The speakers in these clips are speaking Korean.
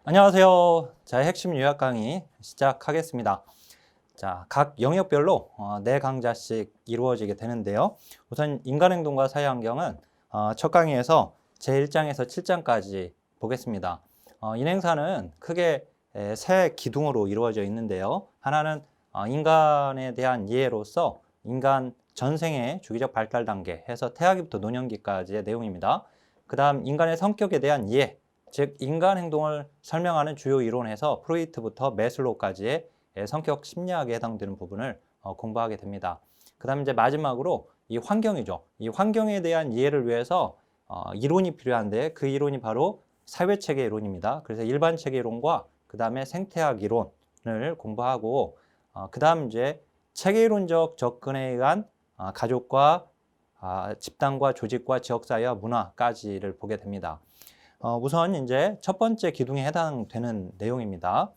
안녕하세요. 자, 핵심 요약 강의 시작하겠습니다. 자, 각 영역별로 4강좌씩 이루어지게 되는데요. 우선 인간행동과 사회환경은 첫 강의에서 제1장에서 7장까지 보겠습니다. 인행사는 크게 세 기둥으로 이루어져 있는데요. 하나는 인간에 대한 이해로서 인간 전생의 주기적 발달 단계 해서 태아기부터 노년기까지의 내용입니다. 그 다음 인간의 성격에 대한 이해, 즉 인간 행동을 설명하는 주요 이론에서 프로이트부터 매슬로우까지의 성격 심리학에 해당되는 부분을 공부하게 됩니다. 그 다음 이제 마지막으로 이 환경이죠. 이 환경에 대한 이해를 위해서 이론이 필요한데 그 이론이 바로 사회체계 이론입니다. 그래서 일반 체계 이론과 그 다음에 생태학 이론을 공부하고 그 다음 이제 체계 이론적 접근에 의한 가족과 집단과 조직과 지역사회와 문화까지를 보게 됩니다. 우선 이제 첫 번째 기둥에 해당되는 내용입니다.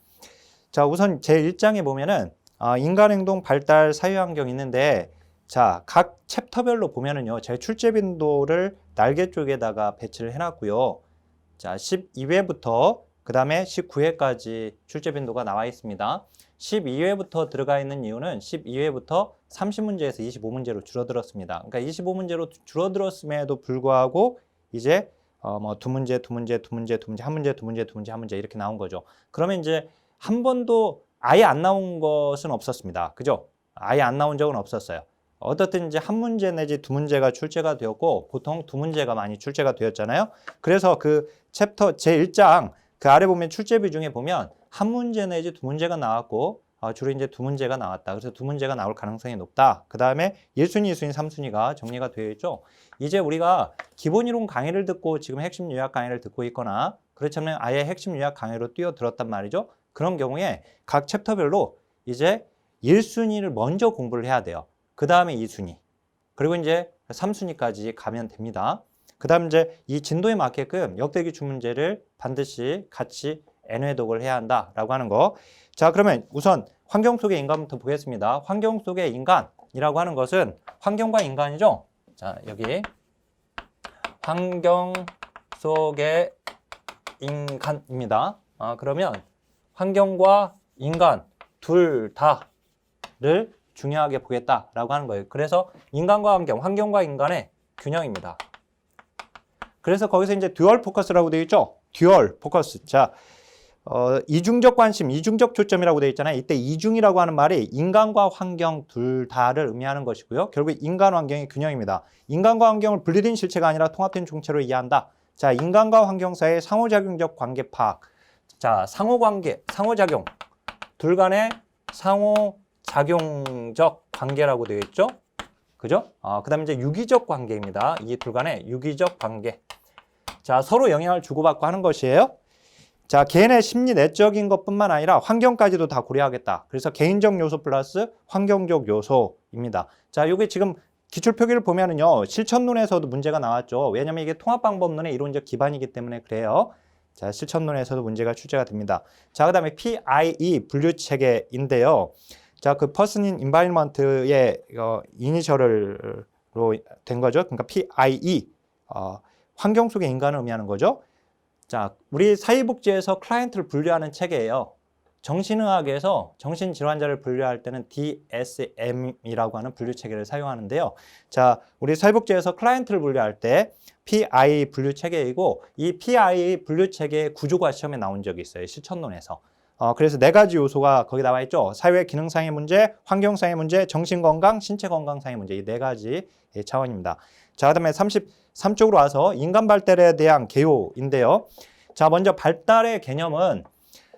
자, 우선 제1장에 보면은 인간행동 발달 사회환경이 있는데, 자, 각 챕터별로 보면은요, 제 출제 빈도를 날개 쪽에다가 배치를 해놨고요. 자, 12회부터 그 다음에 19회까지 출제 빈도가 나와 있습니다. 12회부터 들어가 있는 이유는 12회부터 30문제에서 25문제로 줄어들었습니다. 그러니까 25문제로 줄어들었음에도 불구하고 이제 두 문제, 한 문제, 두 문제, 한 문제 이렇게 나온 거죠. 그러면 이제 한 번도 아예 안 나온 것은 없었습니다. 그죠? 아예 안 나온 적은 없었어요. 어떻든 이제 한 문제 내지 두 문제가 출제가 되었고 보통 두 문제가 많이 출제가 되었잖아요. 그래서 그 챕터 제1장 그 아래 보면 출제비 중에 보면 한 문제 내지 두 문제가 나왔고 주로 이제 두 문제가 나왔다. 그래서 두 문제가 나올 가능성이 높다. 그 다음에 1순위, 2순위, 3순위가 정리가 되어 있죠. 이제 우리가 기본이론 강의를 듣고 지금 핵심 요약 강의를 듣고 있거나 그렇지 않으면 아예 핵심 요약 강의로 뛰어들었단 말이죠. 그런 경우에 각 챕터별로 이제 1순위를 먼저 공부를 해야 돼요. 그 다음에 2순위. 그리고 이제 3순위까지 가면 됩니다. 그 다음 이제 이 진도에 맞게끔 역대기출 문제를 반드시 같이 N회독을 해야 한다라고 하는 거. 자, 그러면 우선 환경 속의 인간부터 보겠습니다. 환경 속의 인간이라고 하는 것은 환경과 인간이죠. 자, 여기 환경 속의 인간입니다. 그러면 환경과 인간 둘 다를 중요하게 보겠다라고 하는 거예요. 그래서 인간과 환경, 환경과 인간의 균형입니다. 그래서 거기서 이제 듀얼 포커스라고 되어 있죠. 듀얼 포커스. 자, 이중적 관심, 이중적 초점이라고 되어 있잖아요. 이때 이중이라고 하는 말이 인간과 환경 둘 다를 의미하는 것이고요. 결국 인간 환경의 균형입니다. 인간과 환경을 분리된 실체가 아니라 통합된 총체로 이해한다. 자, 인간과 환경 사이의 상호작용적 관계 파악. 자, 상호관계, 상호작용. 둘 간의 상호작용적 관계라고 되어 있죠. 그죠? 그 다음에 이제 유기적 관계입니다. 이 둘 간의 유기적 관계. 자, 서로 영향을 주고받고 하는 것이에요. 자, 개인의 심리 내적인 것뿐만 아니라 환경까지도 다 고려하겠다. 그래서 개인적 요소 플러스 환경적 요소입니다. 자, 이게 지금 기출표기를 보면은요, 실천론에서도 문제가 나왔죠. 왜냐면 이게 통합방법론의 이론적 기반이기 때문에 그래요. 자, 실천론에서도 문제가 출제가 됩니다. 자, 그 다음에 PIE 분류 체계인데요. 자, 그 Person in Environment의 이니셜로 된 거죠. 그러니까 PIE, 환경 속의 인간을 의미하는 거죠. 자, 우리 사회복지에서 클라이언트를 분류하는 체계예요. 정신의학에서 정신질환자를 분류할 때는 DSM이라고 하는 분류 체계를 사용하는데요. 자, 우리 사회복지에서 클라이언트를 분류할 때 PI 분류 체계이고 이 PI 분류 체계의 구조가 시험에 나온 적이 있어요. 실천론에서. 그래서 네 가지 요소가 거기 나와 있죠. 사회 기능상의 문제, 환경상의 문제, 정신건강, 신체건강상의 문제. 이 네 가지 차원입니다. 자, 그 다음에 33쪽으로 와서 인간 발달에 대한 개요인데요. 자, 먼저 발달의 개념은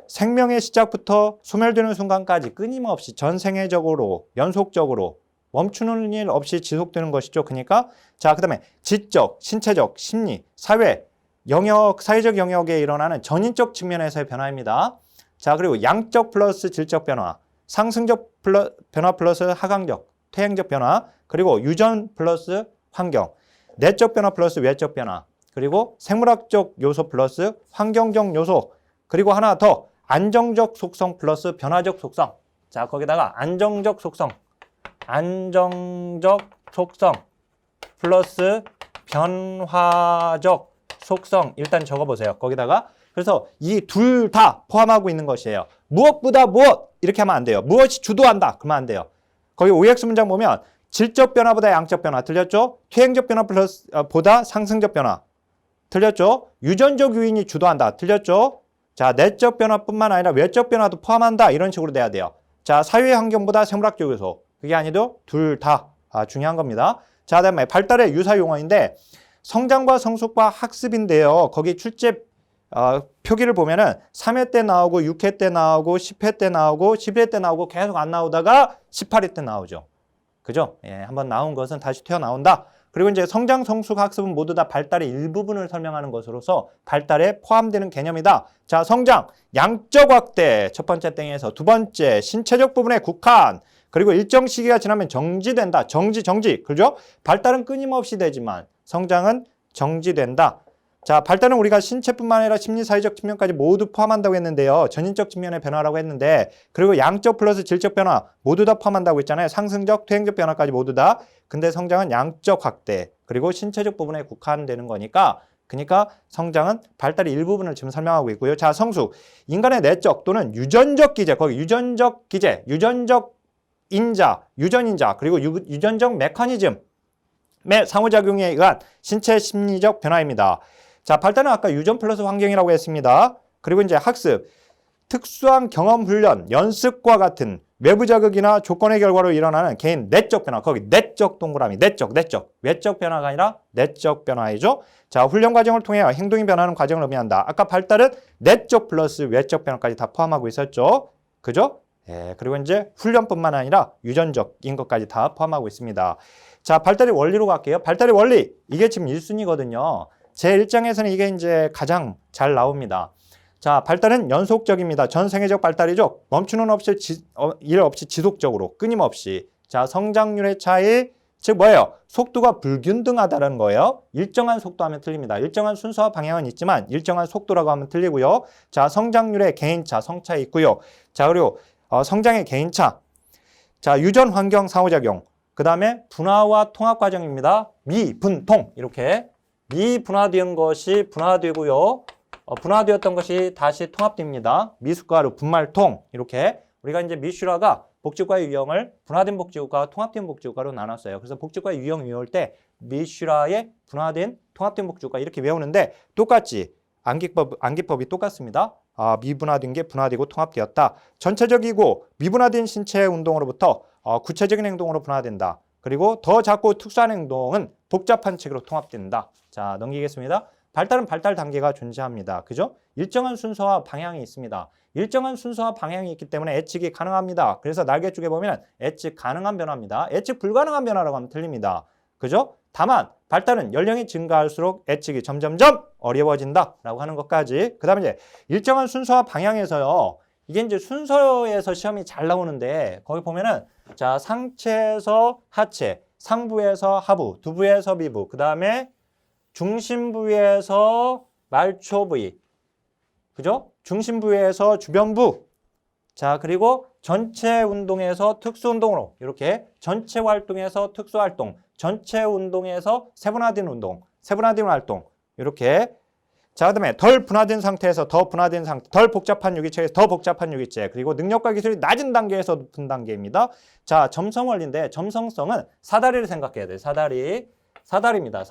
생명의 시작부터 소멸되는 순간까지 끊임없이 전 생애적으로 연속적으로 멈추는 일 없이 지속되는 것이죠. 그러니까 자, 그 다음에 지적, 신체적, 심리, 사회, 영역, 사회적 영역에 일어나는 전인적 측면에서의 변화입니다. 자, 그리고 양적 플러스 질적 변화, 상승적 변화 플러스 하강적, 퇴행적 변화, 그리고 유전 플러스 환경, 내적 변화 플러스 외적 변화, 그리고 생물학적 요소 플러스 환경적 요소, 그리고 하나 더 안정적 속성 플러스 변화적 속성. 자, 거기다가 안정적 속성 플러스 변화적 속성 일단 적어보세요. 거기다가 그래서 이 둘 다 포함하고 있는 것이에요. 무엇보다 무엇 이렇게 하면 안 돼요. 무엇이 주도한다 그러면 안 돼요. 거기 OX 문장 보면 질적 변화보다 양적 변화 틀렸죠? 퇴행적 변화 플러스 보다 상승적 변화 틀렸죠? 유전적 요인이 주도한다 틀렸죠? 자, 내적 변화뿐만 아니라 외적 변화도 포함한다 이런 식으로 돼야 돼요. 자, 사회 환경보다 생물학적 요소 그게 아니도 둘 다 중요한 겁니다. 자, 그다음에 발달의 유사 용어인데 성장과 성숙과 학습인데요. 거기 출제 표기를 보면은 3회 때 나오고 6회 때 나오고 10회 때 나오고 11회 때 나오고 계속 안 나오다가 18회 때 나오죠. 그죠? 예, 한번 나온 것은 다시 튀어나온다. 그리고 이제 성장, 성숙, 학습은 모두 다 발달의 일부분을 설명하는 것으로서 발달에 포함되는 개념이다. 자, 성장, 양적 확대 첫 번째 땡에서 두 번째 신체적 부분에 국한 그리고 일정 시기가 지나면 정지된다. 정지. 그죠? 발달은 끊임없이 되지만 성장은 정지된다. 자, 발달은 우리가 신체뿐만 아니라 심리, 사회적 측면까지 모두 포함한다고 했는데요. 전인적 측면의 변화라고 했는데 그리고 양적 플러스 질적 변화 모두 다 포함한다고 했잖아요. 상승적, 퇴행적 변화까지 모두 다. 근데 성장은 양적 확대 그리고 신체적 부분에 국한되는 거니까 그러니까 성장은 발달의 일부분을 지금 설명하고 있고요. 자, 성숙. 인간의 내적 또는 유전적 기제, 거기 유전적 기제, 유전적 인자, 유전인자 그리고 유전적 메커니즘의 상호작용에 의한 신체 심리적 변화입니다. 자, 발달은 아까 유전 플러스 환경이라고 했습니다. 그리고 이제 학습, 특수한 경험 훈련, 연습과 같은 외부 자극이나 조건의 결과로 일어나는 개인 내적 변화, 거기 내적 동그라미, 내적, 외적 변화가 아니라 내적 변화이죠. 자, 훈련 과정을 통해 행동이 변하는 과정을 의미한다. 아까 발달은 내적 플러스 외적 변화까지 다 포함하고 있었죠. 그죠? 예, 그리고 이제 훈련뿐만 아니라 유전적인 것까지 다 포함하고 있습니다. 자, 발달의 원리로 갈게요. 발달의 원리, 이게 지금 1순위거든요. 제 1장에서는 이게 이제 가장 잘 나옵니다. 자, 발달은 연속적입니다. 전 생애적 발달이죠. 멈추는 일 없이 지속적으로 끊임없이. 자, 성장률의 차이, 즉 뭐예요? 속도가 불균등하다는 거예요. 일정한 속도 하면 틀립니다. 일정한 순서와 방향은 있지만 일정한 속도라고 하면 틀리고요. 자, 성장률의 개인차, 성차이 있고요. 자, 그리고 성장의 개인차. 자, 유전 환경 상호작용. 그 다음에 분화와 통합 과정입니다. 미분통 이렇게 미분화된 것이 분화되고요. 분화되었던 것이 다시 통합됩니다. 미숫가루, 분말통 이렇게 우리가 이제 미슐라가 복지국가의 유형을 분화된 복지국가와 통합된 복지국가로 나눴어요. 그래서 복지국가의 유형 외울 때 미슐라의 분화된 통합된 복지국가 이렇게 외우는데 똑같이 암기법이 똑같습니다. 미분화된 게 분화되고 통합되었다. 전체적이고 미분화된 신체 운동으로부터 구체적인 행동으로 분화된다. 그리고 더 작고 특수한 행동은 복잡한 체계로 통합된다. 자, 넘기겠습니다. 발달은 발달 단계가 존재합니다. 그죠? 일정한 순서와 방향이 있습니다. 일정한 순서와 방향이 있기 때문에 예측이 가능합니다. 그래서 날개 쪽에 보면 예측 가능한 변화입니다. 예측 불가능한 변화라고 하면 틀립니다. 그죠? 다만 발달은 연령이 증가할수록 예측이 점점점 어려워진다라고 하는 것까지. 그 다음에 이제 일정한 순서와 방향에서요. 이게 이제 순서에서 시험이 잘 나오는데 거기 보면은 자, 상체에서 하체, 상부에서 하부, 두부에서 미부, 그 다음에 중심부에서 말초부위, 그죠? 중심부에서 주변부. 자, 그리고 전체 운동에서 특수운동으로 이렇게 전체 활동에서 특수활동, 전체 운동에서 세분화된 운동, 세분화된 활동 이렇게. 자, 그다음에 덜 분화된 상태에서 더 분화된 상태, 덜 복잡한 유기체에서 더 복잡한 유기체, 그리고 능력과 기술이 낮은 단계에서 높은 단계입니다. 자, 점성 원리인데 점성성은 사다리를 생각해야 돼요. 사다리입니다.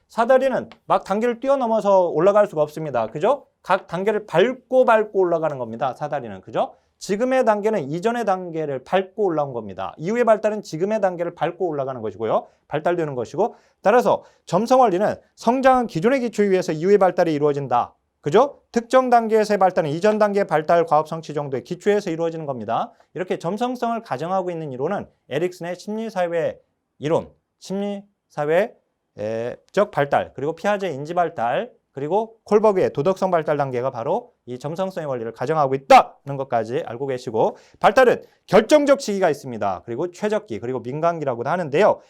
사다리는 막 단계를 뛰어넘어서 올라갈 수가 없습니다. 그죠? 각 단계를 밟고 올라가는 겁니다. 사다리는. 그죠? 지금의 단계는 이전의 단계를 밟고 올라온 겁니다. 이후의 발달은 지금의 단계를 밟고 올라가는 것이고요. 발달되는 것이고, 따라서 점성 원리는 성장은 기존의 기초에 의해서 이후의 발달이 이루어진다. 그죠? 특정 단계에서의 발달은 이전 단계의 발달 과업 성취 정도의 기초에서 이루어지는 겁니다. 이렇게 점성성을 가정하고 있는 이론은 에릭슨의 심리사회 이론, 심리사회적 발달, 그리고 피아제의 인지 발달, 그리고 콜버그의 도덕성 발달 단계가 바로 이 점성성의 원리를 가정하고 있다는 것까지 알고 계시고, 발달은 결정적 시기가 있습니다. 그리고 최적기, 그리고 민간기라고도 하는데요.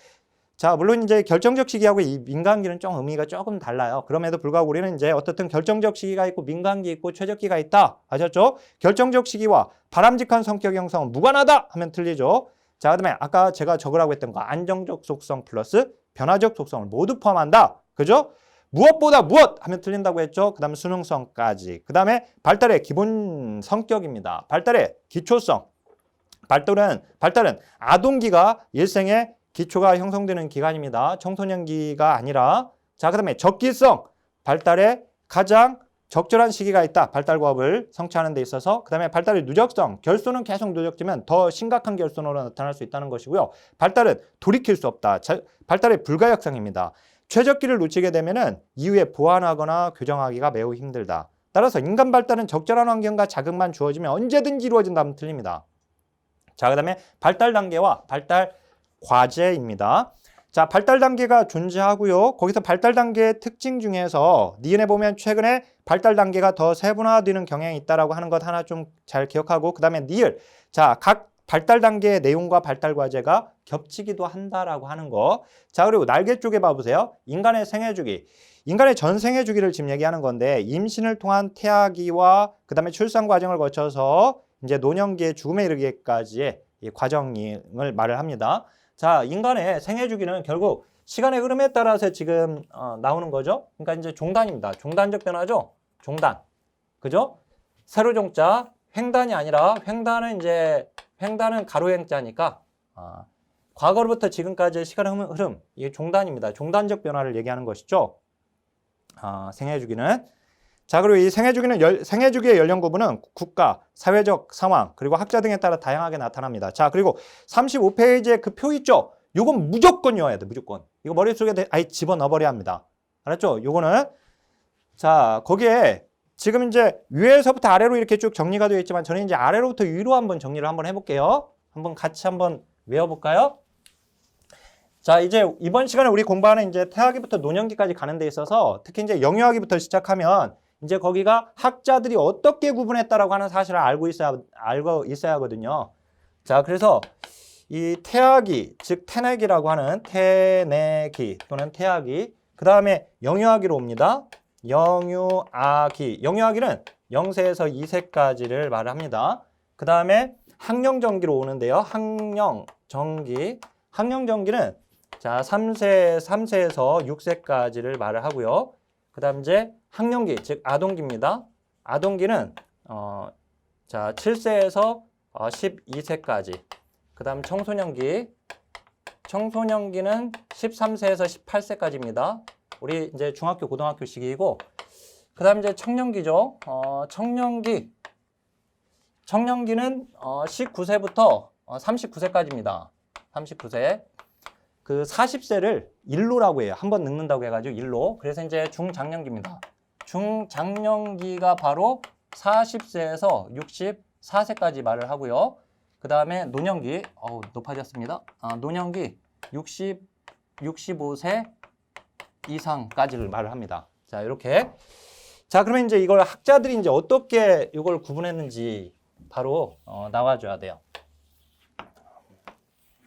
자, 물론 이제 결정적 시기하고 이 민간기는 좀 의미가 조금 달라요. 그럼에도 불구하고 우리는 이제 어떻든 결정적 시기가 있고 민간기 있고 최적기가 있다. 아셨죠? 결정적 시기와 바람직한 성격 형성은 무관하다 하면 틀리죠. 자, 그다음에 아까 제가 적으라고 했던 거 안정적 속성 플러스 변화적 속성을 모두 포함한다. 그죠? 무엇보다 무엇 하면 틀린다고 했죠. 그 다음에 수능성까지. 그 다음에 발달의 기본 성격입니다. 발달의 기초성. 발달은 아동기가 일생의 기초가 형성되는 기간입니다. 청소년기가 아니라. 자, 그 다음에 적기성. 발달의 가장 적절한 시기가 있다. 발달과업을 성취하는 데 있어서. 그 다음에 발달의 누적성. 결손은 계속 누적되면 더 심각한 결손으로 나타날 수 있다는 것이고요. 발달은 돌이킬 수 없다. 발달의 불가역성입니다. 최적기를 놓치게 되면은 이후에 보완하거나 교정하기가 매우 힘들다. 따라서 인간 발달은 적절한 환경과 자극만 주어지면 언제든지 이루어진다면 틀립니다. 자, 그 다음에 발달 단계와 발달 과제입니다. 자, 발달 단계가 존재하고요. 거기서 발달 단계의 특징 중에서 니은에 보면 최근에 발달 단계가 더 세분화되는 경향이 있다라고 하는 것 하나 좀 잘 기억하고, 그 다음에 니을. 자, 각 발달 단계의 내용과 발달 과제가 겹치기도 한다라고 하는 거. 자, 그리고 날개 쪽에 봐보세요. 인간의 생애 주기. 인간의 전 생애 주기를 지금 얘기하는 건데, 임신을 통한 태아기와 그 다음에 출산 과정을 거쳐서 이제 노년기의 죽음에 이르기까지의 이 과정을 말을 합니다. 자, 인간의 생애 주기는 결국 시간의 흐름에 따라서 지금 나오는 거죠. 그러니까 이제 종단입니다. 종단적 변화죠. 종단. 그죠? 세로 종자, 횡단이 아니라 횡단은 가로 행자니까 과거로부터 지금까지의 시간의 흐름, 이게 종단입니다. 종단적 변화를 얘기하는 것이죠. 생애 주기는. 자, 그리고 이 생애 주기의 연령 구분은 국가, 사회적 상황, 그리고 학자 등에 따라 다양하게 나타납니다. 자, 그리고 35페이지에 그 표 있죠? 요건 무조건 외워야 돼, 무조건. 이거 머릿속에 아예 집어넣어 버려야 합니다. 알았죠? 요거는. 자, 거기에 지금 이제 위에서부터 아래로 이렇게 쭉 정리가 되어 있지만 저는 이제 아래로부터 위로 한번 정리를 한번 해볼게요. 같이 한번 외워볼까요? 자, 이제 이번 시간에 우리 공부하는 이제 태아기부터 노년기까지 가는 데 있어서 특히 이제 영유아기부터 시작하면 이제 거기가 학자들이 어떻게 구분했다라고 하는 사실을 알고 있어야 하거든요. 자, 그래서 이 태아기, 즉 태내기라고 하는 태내기 또는 태아기, 그 다음에 영유아기로 옵니다. 영유아기. 영유아기는 0세에서 2세까지를 말합니다. 그 다음에 학령정기로 오는데요. 학령정기. 학령정기는 자, 3세에서 6세까지를 말을 하고요. 그 다음 이제 학령기, 즉 아동기입니다. 아동기는 자, 7세에서 12세까지. 그 다음 청소년기. 청소년기는 13세에서 18세까지입니다. 우리 이제 중학교, 고등학교 시기이고, 그 다음 이제 청년기죠. 청년기는 19세부터 39세까지입니다. 39세. 그 40세를 일로라고 해요. 한번 늙는다고 해가지고 일로. 그래서 이제 중장년기입니다. 중장년기가 바로 40세에서 64세까지 말을 하고요. 그 다음에 노년기, 높아졌습니다. 노년기 65세 이상까지를 말을 합니다. 자, 이렇게. 자, 그러면 이제 이걸 학자들이 이제 어떻게 이걸 구분했는지 바로 나와줘야 돼요.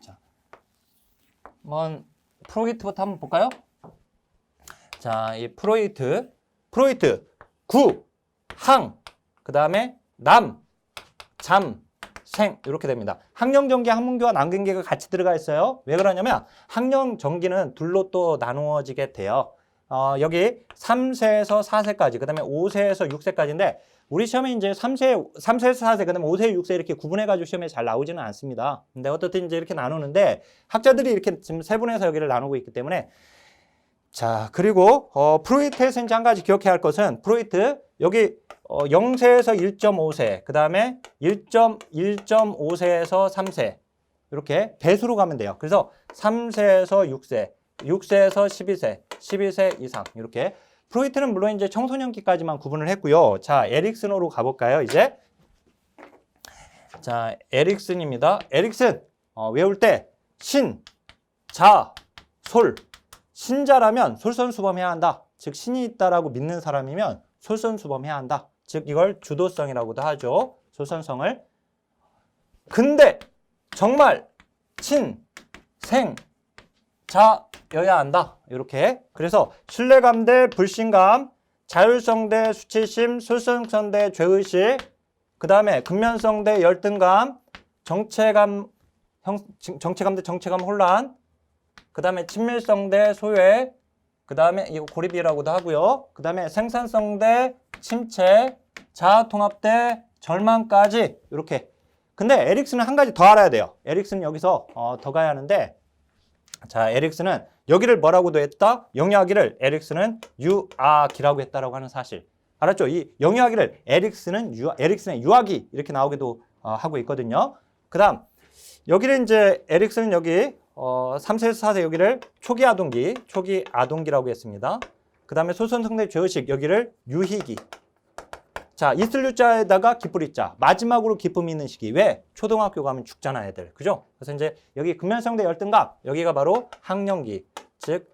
자, 한번 프로이트부터 한번 볼까요? 자, 이 프로이트, 구, 항, 그 다음에 남, 잠, 생 이렇게 됩니다. 학령정기, 학문기와 남경기가 같이 들어가 있어요. 왜 그러냐면 학령정기는 둘로 또 나누어지게 돼요. 여기 3세에서 4세까지, 그 다음에 5세에서 6세까지인데 우리 시험에 이제 3세에서 4세, 그 다음에 5세, 6세 이렇게 구분해가지고 시험에 잘 나오지는 않습니다. 근데 어떻든 이제 이렇게 나누는데 학자들이 이렇게 지금 세분해서 여기를 나누고 있기 때문에. 자, 그리고 프로이트에서 이제 한 가지 기억해야 할 것은 프로이트 여기 0세에서 1.5세, 그 다음에 1.5세에서 3세 이렇게 배수로 가면 돼요. 그래서 3세에서 6세, 6세에서 12세, 12세 이상 이렇게. 프로이트는 물론 이제 청소년기까지만 구분을 했고요. 자, 에릭슨으로 가볼까요? 이제 자, 에릭슨입니다. 에릭슨 외울 때 신, 자, 솔. 신자라면 솔선수범해야 한다. 즉 신이 있다라고 믿는 사람이면 솔선수범해야 한다. 즉 이걸 주도성이라고도 하죠. 솔선성을. 근데 정말 친, 생, 자여야 한다. 이렇게. 그래서 신뢰감 대 불신감, 자율성 대 수치심, 솔선성 대 죄의식, 그 다음에 근면성 대 열등감, 정체감 대 정체감 혼란, 그 다음에 친밀성 대 소외, 그 다음에 이거 고립이라고도 하고요. 그 다음에 생산성 대 침체, 자아 통합 대 절망까지 이렇게. 근데 에릭슨은 한 가지 더 알아야 돼요. 에릭슨은 여기서 더 가야 하는데, 자, 에릭슨은 여기를 뭐라고도 했다? 영유아기를 에릭슨은 유아기라고 했다라고 하는 사실. 알았죠? 이 영유아기를 에릭슨의 유아기 이렇게 나오기도 하고 있거든요. 그 다음, 여기를 이제 에릭슨은 여기 3세에서 4세 여기를 초기 아동기라고 했습니다. 그 다음에 소선성대 죄의식 여기를 유희기. 자, 있을 유자에다가 기쁠 이자. 마지막으로 기쁨이 있는 시기. 왜? 초등학교 가면 죽잖아, 애들. 그죠? 그래서 이제 여기 근면성대 열등감, 여기가 바로 학령기, 즉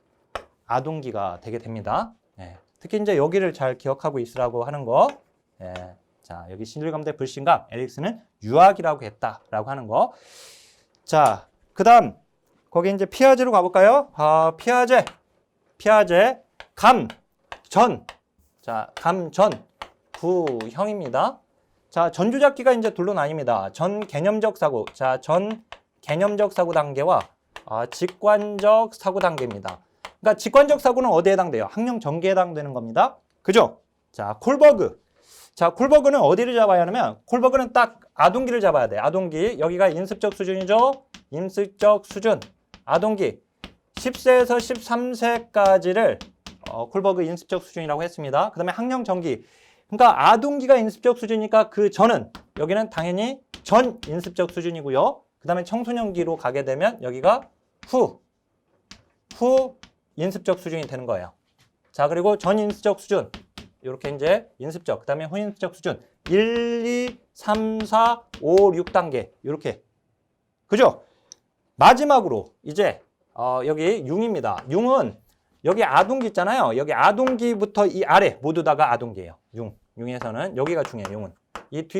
아동기가 되게 됩니다. 예. 특히 이제 여기를 잘 기억하고 있으라고 하는 거. 예. 자, 여기 신질감 대 불신감, 에릭슨은 유아기라고 했다라고 하는 거. 자, 그 다음, 거기 이제 피아제로 가볼까요? 피아제, 감전. 자, 감전. 부형입니다. 자, 전주잡기가 이제 둘로 나뉩니다. 전 개념적 사고. 자, 전 개념적 사고 단계와 직관적 사고 단계입니다. 그러니까 직관적 사고는 어디에 해당돼요? 학령 전개에 해당되는 겁니다. 그죠? 자, 콜버그. 자, 콜버그는 어디를 잡아야 하냐면, 콜버그는 딱 아동기를 잡아야 돼. 아동기. 여기가 인습적 수준이죠? 인습적 수준. 아동기. 10세에서 13세까지를 콜버그 인습적 수준이라고 했습니다. 그 다음에 학령 전기. 그러니까 아동기가 인습적 수준이니까 그 전은 여기는 당연히 전 인습적 수준이고요. 그 다음에 청소년기로 가게 되면 여기가 후 인습적 수준이 되는 거예요. 자, 그리고 전 인습적 수준 이렇게 이제 인습적, 그 다음에 후 인습적 수준 1, 2, 3, 4, 5, 6단계 이렇게. 그죠? 마지막으로 이제 여기 융입니다. 융은 여기 아동기 있잖아요. 여기 아동기부터 이 아래 모두 다가 아동기예요. 융에서는 여기가 중요해요. 융은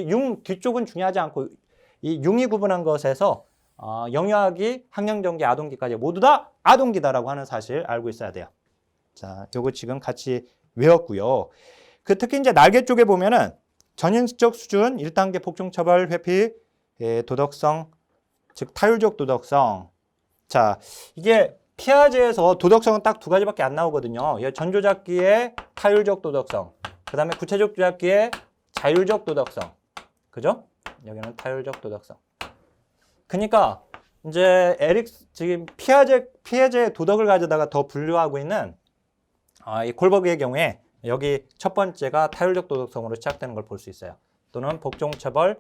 융 뒤쪽은 중요하지 않고 이 융이 구분한 것에서 영유아기, 학령전기, 아동기까지 모두 다 아동기다라고 하는 사실 알고 있어야 돼요. 자, 요거 지금 같이 외웠고요. 그 특히 이제 날개 쪽에 보면은 전인적 수준 1단계 복종처벌 회피 도덕성, 즉 타율적 도덕성. 자, 이게 피아제에서 도덕성은 딱 두 가지밖에 안 나오거든요. 전조잡기의 타율적 도덕성, 그 다음에 구체적 조잡기의 자율적 도덕성. 그죠? 여기는 타율적 도덕성. 그러니까 이제 지금 피아제의 도덕을 가져다가 더 분류하고 있는 이 콜버그의 경우에 여기 첫 번째가 타율적 도덕성으로 시작되는 걸 볼 수 있어요. 또는 복종처벌,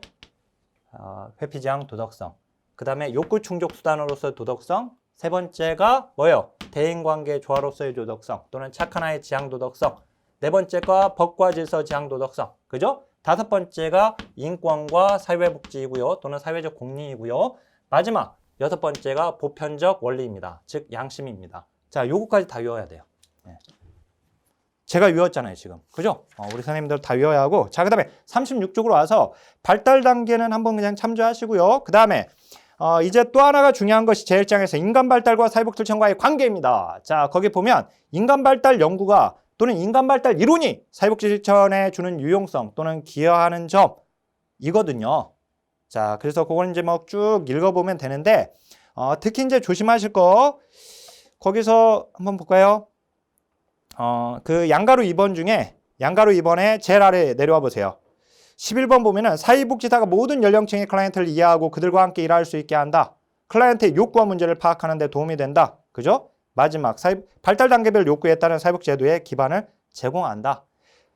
회피지향 도덕성. 그 다음에 욕구 충족 수단으로서의 도덕성. 세 번째가 뭐예요? 대인관계 조화로서의 도덕성 또는 착한 아이 지향 도덕성. 네 번째가 법과 질서 지향 도덕성. 그죠? 다섯 번째가 인권과 사회복지이고요. 또는 사회적 공리이고요. 마지막 여섯 번째가 보편적 원리입니다. 즉 양심입니다. 자, 요거까지 다 외워야 돼요. 네. 제가 외웠잖아요, 지금. 그죠? 우리 선생님들 다 외워야 하고. 자, 그 다음에 36쪽으로 와서 발달 단계는 한번 그냥 참조하시고요. 그 다음에 이제 또 하나가 중요한 것이 제1장에서 인간 발달과 사회복지청과의 관계입니다. 자, 거기 보면 인간 발달 연구가 또는 인간 발달 이론이 사회복지 실천에 주는 유용성 또는 기여하는 점이거든요. 자, 그래서 그걸 이제 뭐 쭉 읽어보면 되는데, 특히 이제 조심하실 거, 거기서 한번 볼까요? 그 양가로 2번 중에, 양가로 2번에 제일 아래 내려와 보세요. 11번 보면은 사회복지사가 모든 연령층의 클라이언트를 이해하고 그들과 함께 일할 수 있게 한다. 클라이언트의 욕구와 문제를 파악하는 데 도움이 된다. 그죠? 마지막, 발달 단계별 요구에 따른 사회복지 제도의 기반을 제공한다.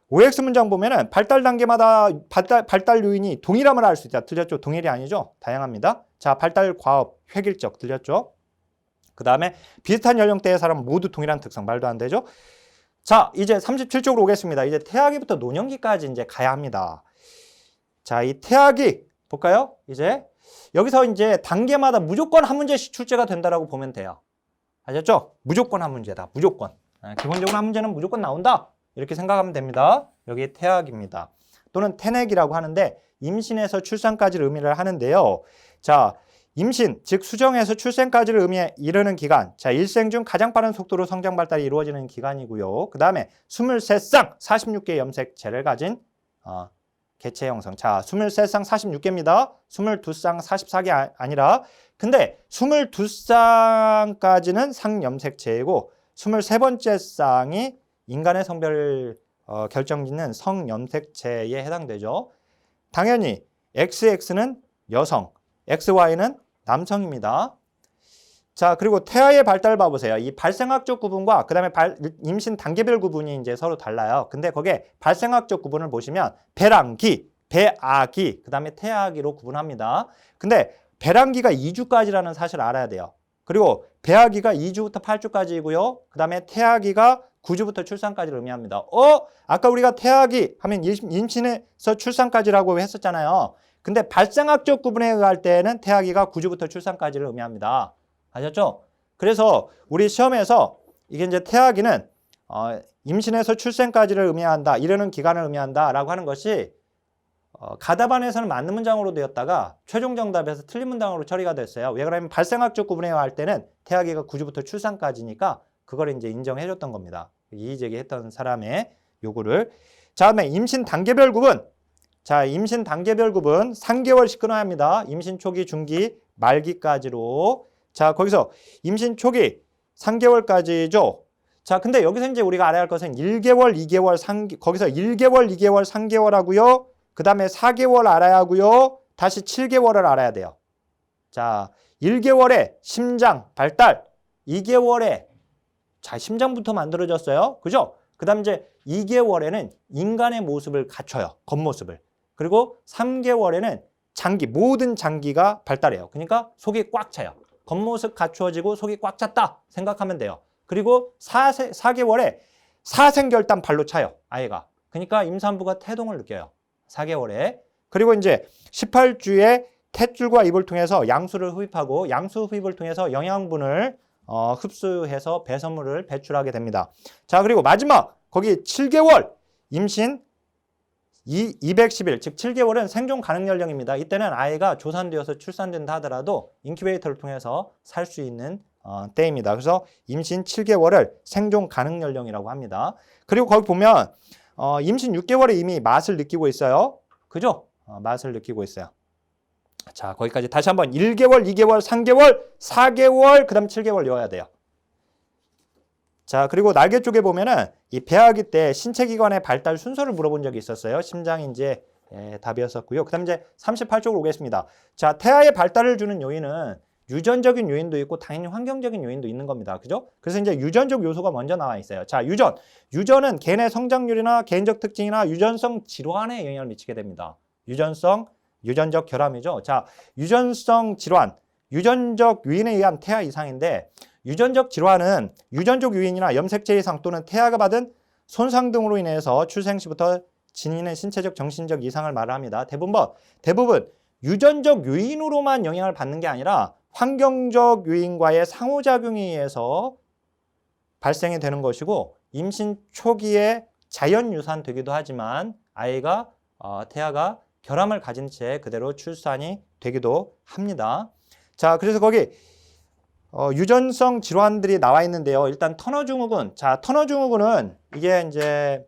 OX 문장 보면은 발달 단계마다 발달 요인이 동일함을 알 수 있다. 틀렸죠? 동일이 아니죠? 다양합니다. 자, 발달 과업, 획일적 틀렸죠? 그 다음에 비슷한 연령대의 사람 모두 동일한 특성. 말도 안 되죠? 자, 이제 37쪽으로 오겠습니다. 이제 태아기부터 노년기까지 이제 가야 합니다. 자, 이 태아기 볼까요? 이제 여기서 이제 단계마다 무조건 한 문제씩 출제가 된다라고 보면 돼요. 아셨죠? 무조건 한 문제다. 무조건. 기본적으로 한 문제는 무조건 나온다. 이렇게 생각하면 됩니다. 여기 태아기입니다. 또는 태넥이라고 하는데 임신에서 출산까지를 의미를 하는데요. 자, 임신, 즉 수정에서 출생까지를 이르는 기간. 자, 일생 중 가장 빠른 속도로 성장 발달이 이루어지는 기간이고요. 그 다음에 23쌍 46개의 염색체를 가진 개체 형성. 자, 23쌍 46개입니다. 22쌍 44개 아니라. 근데 22쌍까지는 상염색체이고 23번째 쌍이 인간의 성별 결정짓는 성염색체에 해당되죠. 당연히 XX는 여성, XY는 남성입니다. 자, 그리고 태아의 발달 봐보세요. 이 발생학적 구분과 그 다음에 임신 단계별 구분이 이제 서로 달라요. 근데 거기에 발생학적 구분을 보시면 배란기, 배아기, 그 다음에 태아기로 구분합니다. 근데 배란기가 2주까지라는 사실을 알아야 돼요. 그리고 배아기가 2주부터 8주까지이고요. 그 다음에 태아기가 9주부터 출산까지를 의미합니다. 아까 우리가 태아기 하면 임신에서 출산까지라고 했었잖아요. 근데 발생학적 구분에 의할 때는 태아기가 9주부터 출산까지를 의미합니다. 아셨죠? 그래서 우리 시험에서 이게 이제 태아기는 임신에서 출생까지를 의미한다, 이러는 기간을 의미한다 라고 하는 것이 가답안에서는 맞는 문장으로 되었다가 최종 정답에서 틀린 문장으로 처리가 됐어요. 왜 그러냐면 발생학적 구분에 의할 때는 태아기가 9주부터 출산까지니까 그걸 이제 인정해 줬던 겁니다. 이의제기했던 사람의 요구를. 자, 다음에 임신 단계별 구분. 자, 임신 단계별 구분 3개월씩 끊어야 합니다. 임신 초기, 중기, 말기까지로. 자, 거기서 임신 초기 3개월까지죠. 자, 근데 여기서 이제 우리가 알아야 할 것은 1개월, 2개월, 3개월, 거기서 1개월, 2개월, 3개월 하고요. 그 다음에 4개월 알아야 하고요. 다시 7개월을 알아야 돼요. 자, 1개월에 심장, 발달, 2개월에 자, 심장부터 만들어졌어요. 그죠? 그 다음 이제 2개월에는 인간의 모습을 갖춰요. 겉모습을. 그리고 3개월에는 장기, 모든 장기가 발달해요. 그러니까 속이 꽉 차요. 겉모습 갖추어지고 속이 꽉 찼다 생각하면 돼요. 그리고 4개월에 사생결단 발로 차요. 아이가. 그러니까 임산부가 태동을 느껴요. 4개월에. 그리고 이제 18주에 탯줄과 입을 통해서 양수를 흡입하고 양수 흡입을 통해서 영양분을 흡수해서 배설물을 배출하게 됩니다. 자, 그리고 마지막 거기 7개월 임신 210일, 즉 7개월은 생존 가능 연령입니다. 이때는 아이가 조산되어서 출산된다 하더라도 인큐베이터를 통해서 살 수 있는 때입니다. 그래서 임신 7개월을 생존 가능 연령이라고 합니다. 그리고 거기 보면 임신 6개월에 이미 맛을 느끼고 있어요. 그죠? 맛을 느끼고 있어요. 자, 거기까지 다시 한번 1개월, 2개월, 3개월, 4개월, 그 다음 7개월 외워야 돼요. 자, 그리고 날개 쪽에 보면은 이 배아기 때 신체 기관의 발달 순서를 물어본 적이 있었어요. 심장이 이제 답이었었고요. 그 다음 이제 38쪽으로 오겠습니다. 자, 태아의 발달을 주는 요인은 유전적인 요인도 있고 당연히 환경적인 요인도 있는 겁니다. 그죠? 그래서 이제 유전적 요소가 먼저 나와 있어요. 자, 유전은 개인의 성장률이나 개인적 특징이나 유전성 질환에 영향을 미치게 됩니다. 유전적 결함이죠. 자, 유전성 질환, 유전적 요인에 의한 태아 이상인데 유전적 질환은 유전적 요인이나 염색체 이상 또는 태아가 받은 손상 등으로 인해서 출생 시부터 지니는 신체적, 정신적 이상을 말합니다. 대부분 유전적 요인으로만 영향을 받는 게 아니라 환경적 요인과의 상호작용에 의해서 발생이 되는 것이고 임신 초기에 자연 유산되기도 하지만 태아가 결함을 가진 채 그대로 출산이 되기도 합니다. 자, 그래서 거기 유전성 질환들이 나와 있는데요. 일단 터너 증후군. 자, 터너 증후군은 이게 이제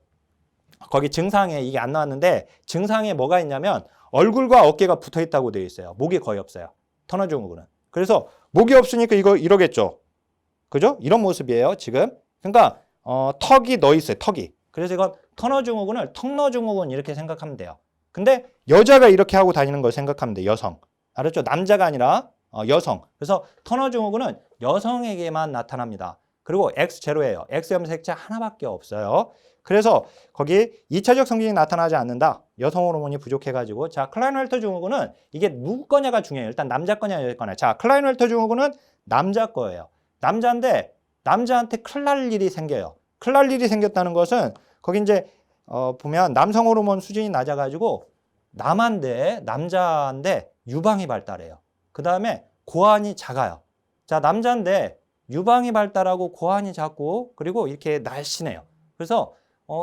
거기 증상에 이게 안 나왔는데 증상에 뭐가 있냐면 얼굴과 어깨가 붙어 있다고 되어 있어요. 목이 거의 없어요. 터너 증후군은. 그래서 목이 없으니까 이러겠죠. 그죠? 이런 모습이에요, 지금. 그러니까 턱이 넣어 있어요, 턱이. 그래서 이건 터너 증후군을 턱너 증후군 이렇게 생각하면 돼요. 근데 여자가 이렇게 하고 다니는 걸 생각하면 돼요, 여성. 알았죠? 남자가 아니라 여성. 그래서 터너 증후군은 여성에게만 나타납니다. 그리고 X0예요. X 염색체 하나밖에 없어요. 그래서 거기 2차적 성징이 나타나지 않는다. 여성 호르몬이 부족해가지고. 자, 클라이너헬터 증후군은 이게 누구 거냐가 중요해요. 일단 남자 거냐 여자 거냐. 자, 클라이너헬터 증후군은 남자 거예요. 남자인데 남자한테 큰일 날 일이 생겨요. 큰일 날 일이 생겼다는 것은 거기 이제 보면 남성 호르몬 수준이 낮아가지고 남자인데 유방이 발달해요. 그 다음에 고환이 작아요. 자, 남자인데 유방이 발달하고 고환이 작고 그리고 이렇게 날씬해요. 그래서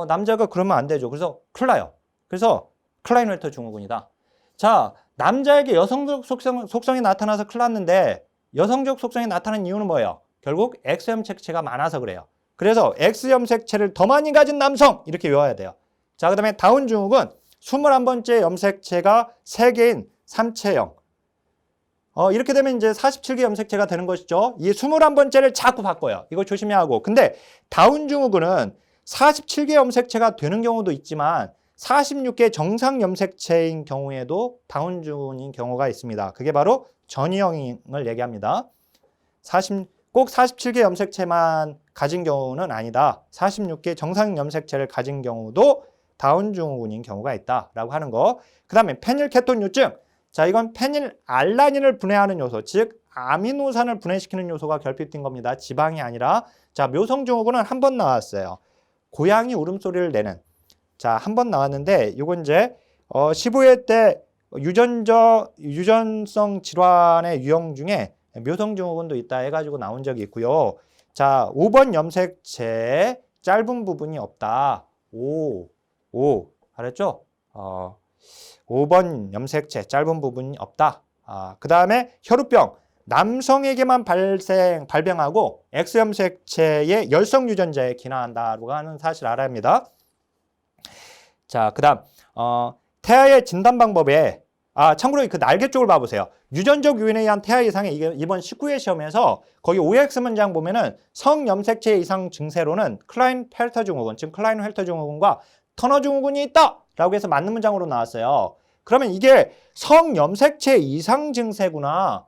남자가 그러면 안 되죠. 그래서 큰일 나요. 그래서 클라이너헬터 증후군이다. 자, 남자에게 여성적 속성이 나타나서 큰일 났는데 여성적 속성이 나타나는 이유는 뭐예요? 결국 X염색체가 많아서 그래요. 그래서 X염색체를 더 많이 가진 남성 이렇게 외워야 돼요. 자, 그 다음에 다운 증후군 21번째 염색체가 3개인 삼체형. 이렇게 되면 이제 47개 염색체가 되는 것이죠. 이 21번째를 자꾸 바꿔요. 이거 조심해야 하고. 근데 다운 증후군은 47개 염색체가 되는 경우도 있지만 46개 정상 염색체인 경우에도 다운 증후군인 경우가 있습니다. 그게 바로 전이형을 얘기합니다. 꼭 47개 염색체만 가진 경우는 아니다. 46개 정상 염색체를 가진 경우도 다운 증후군인 경우가 있다라고 하는 거. 그 다음에 페닐케톤류증. 자, 이건 페닐알라닌을 분해하는 요소, 즉 아미노산을 분해시키는 요소가 결핍된 겁니다. 지방이 아니라. 자, 묘성증후군은 한 번 나왔어요. 고양이 울음소리를 내는. 자, 한 번 나왔는데 이건 이제 15회 때 유전성 질환의 유형 중에 묘성증후군도 있다 해가지고 나온 적이 있고요. 자, 5번 염색체 짧은 부분이 없다. 5 알았죠? 5번 염색체 짧은 부분이 없다. 그 다음에 혈우병. 남성에게만 발병하고 X염색체의 열성 유전자에 기능한다고 하는 사실 알아야 합니다. 자, 그 다음 태아의 진단 방법에 참고로 그 날개 쪽을 봐보세요. 유전적 요인에 의한 태아 이상의 이번 19회 시험에서 거기 OX 문장 보면은 성염색체 이상 증세로는 클라인펠터 증후군, 즉 클라인펠터 증후군과 터너 증후군이 있다라고 해서 맞는 문장으로 나왔어요. 그러면 이게 성염색체 이상 증세구나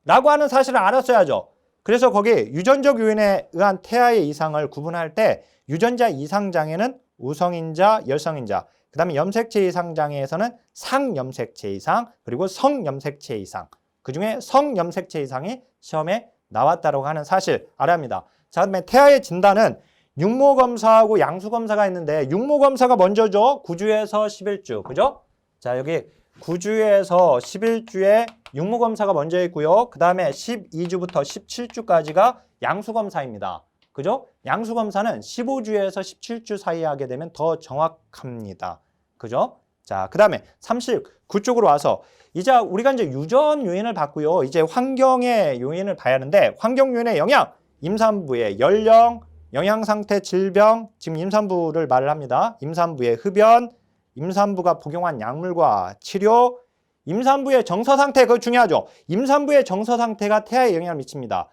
라고 하는 사실을 알았어야죠. 그래서 거기 유전적 요인에 의한 태아의 이상을 구분할 때 유전자 이상 장애는 우성인자, 열성인자, 그 다음에 염색체 이상 장애에서는 상염색체 이상, 그리고 성염색체 이상, 그 중에 성염색체 이상이 시험에 나왔다고 하는 사실 알아야 합니다. 자, 그다음에 태아의 진단은 육모검사하고 양수검사가 있는데 육모검사가 먼저죠. 9주에서 11주, 그죠? 자, 여기 9주에서 11주에 육모검사가 먼저 있고요. 그 다음에 12주부터 17주까지가 양수검사입니다. 그죠? 양수검사는 15주에서 17주 사이에 하게 되면 더 정확합니다. 그죠? 자, 그 다음에 39쪽으로 와서 이제 우리가 이제 유전 요인을 봤고요. 이제 환경의 요인을 봐야 하는데 환경 요인의 영향, 임산부의 연령, 영양상태, 질병, 지금 임산부를 말을 합니다. 임산부의 흡연, 임산부가 복용한 약물과 치료, 임산부의 정서상태, 그거 중요하죠. 임산부의 정서상태가 태아에 영향을 미칩니다.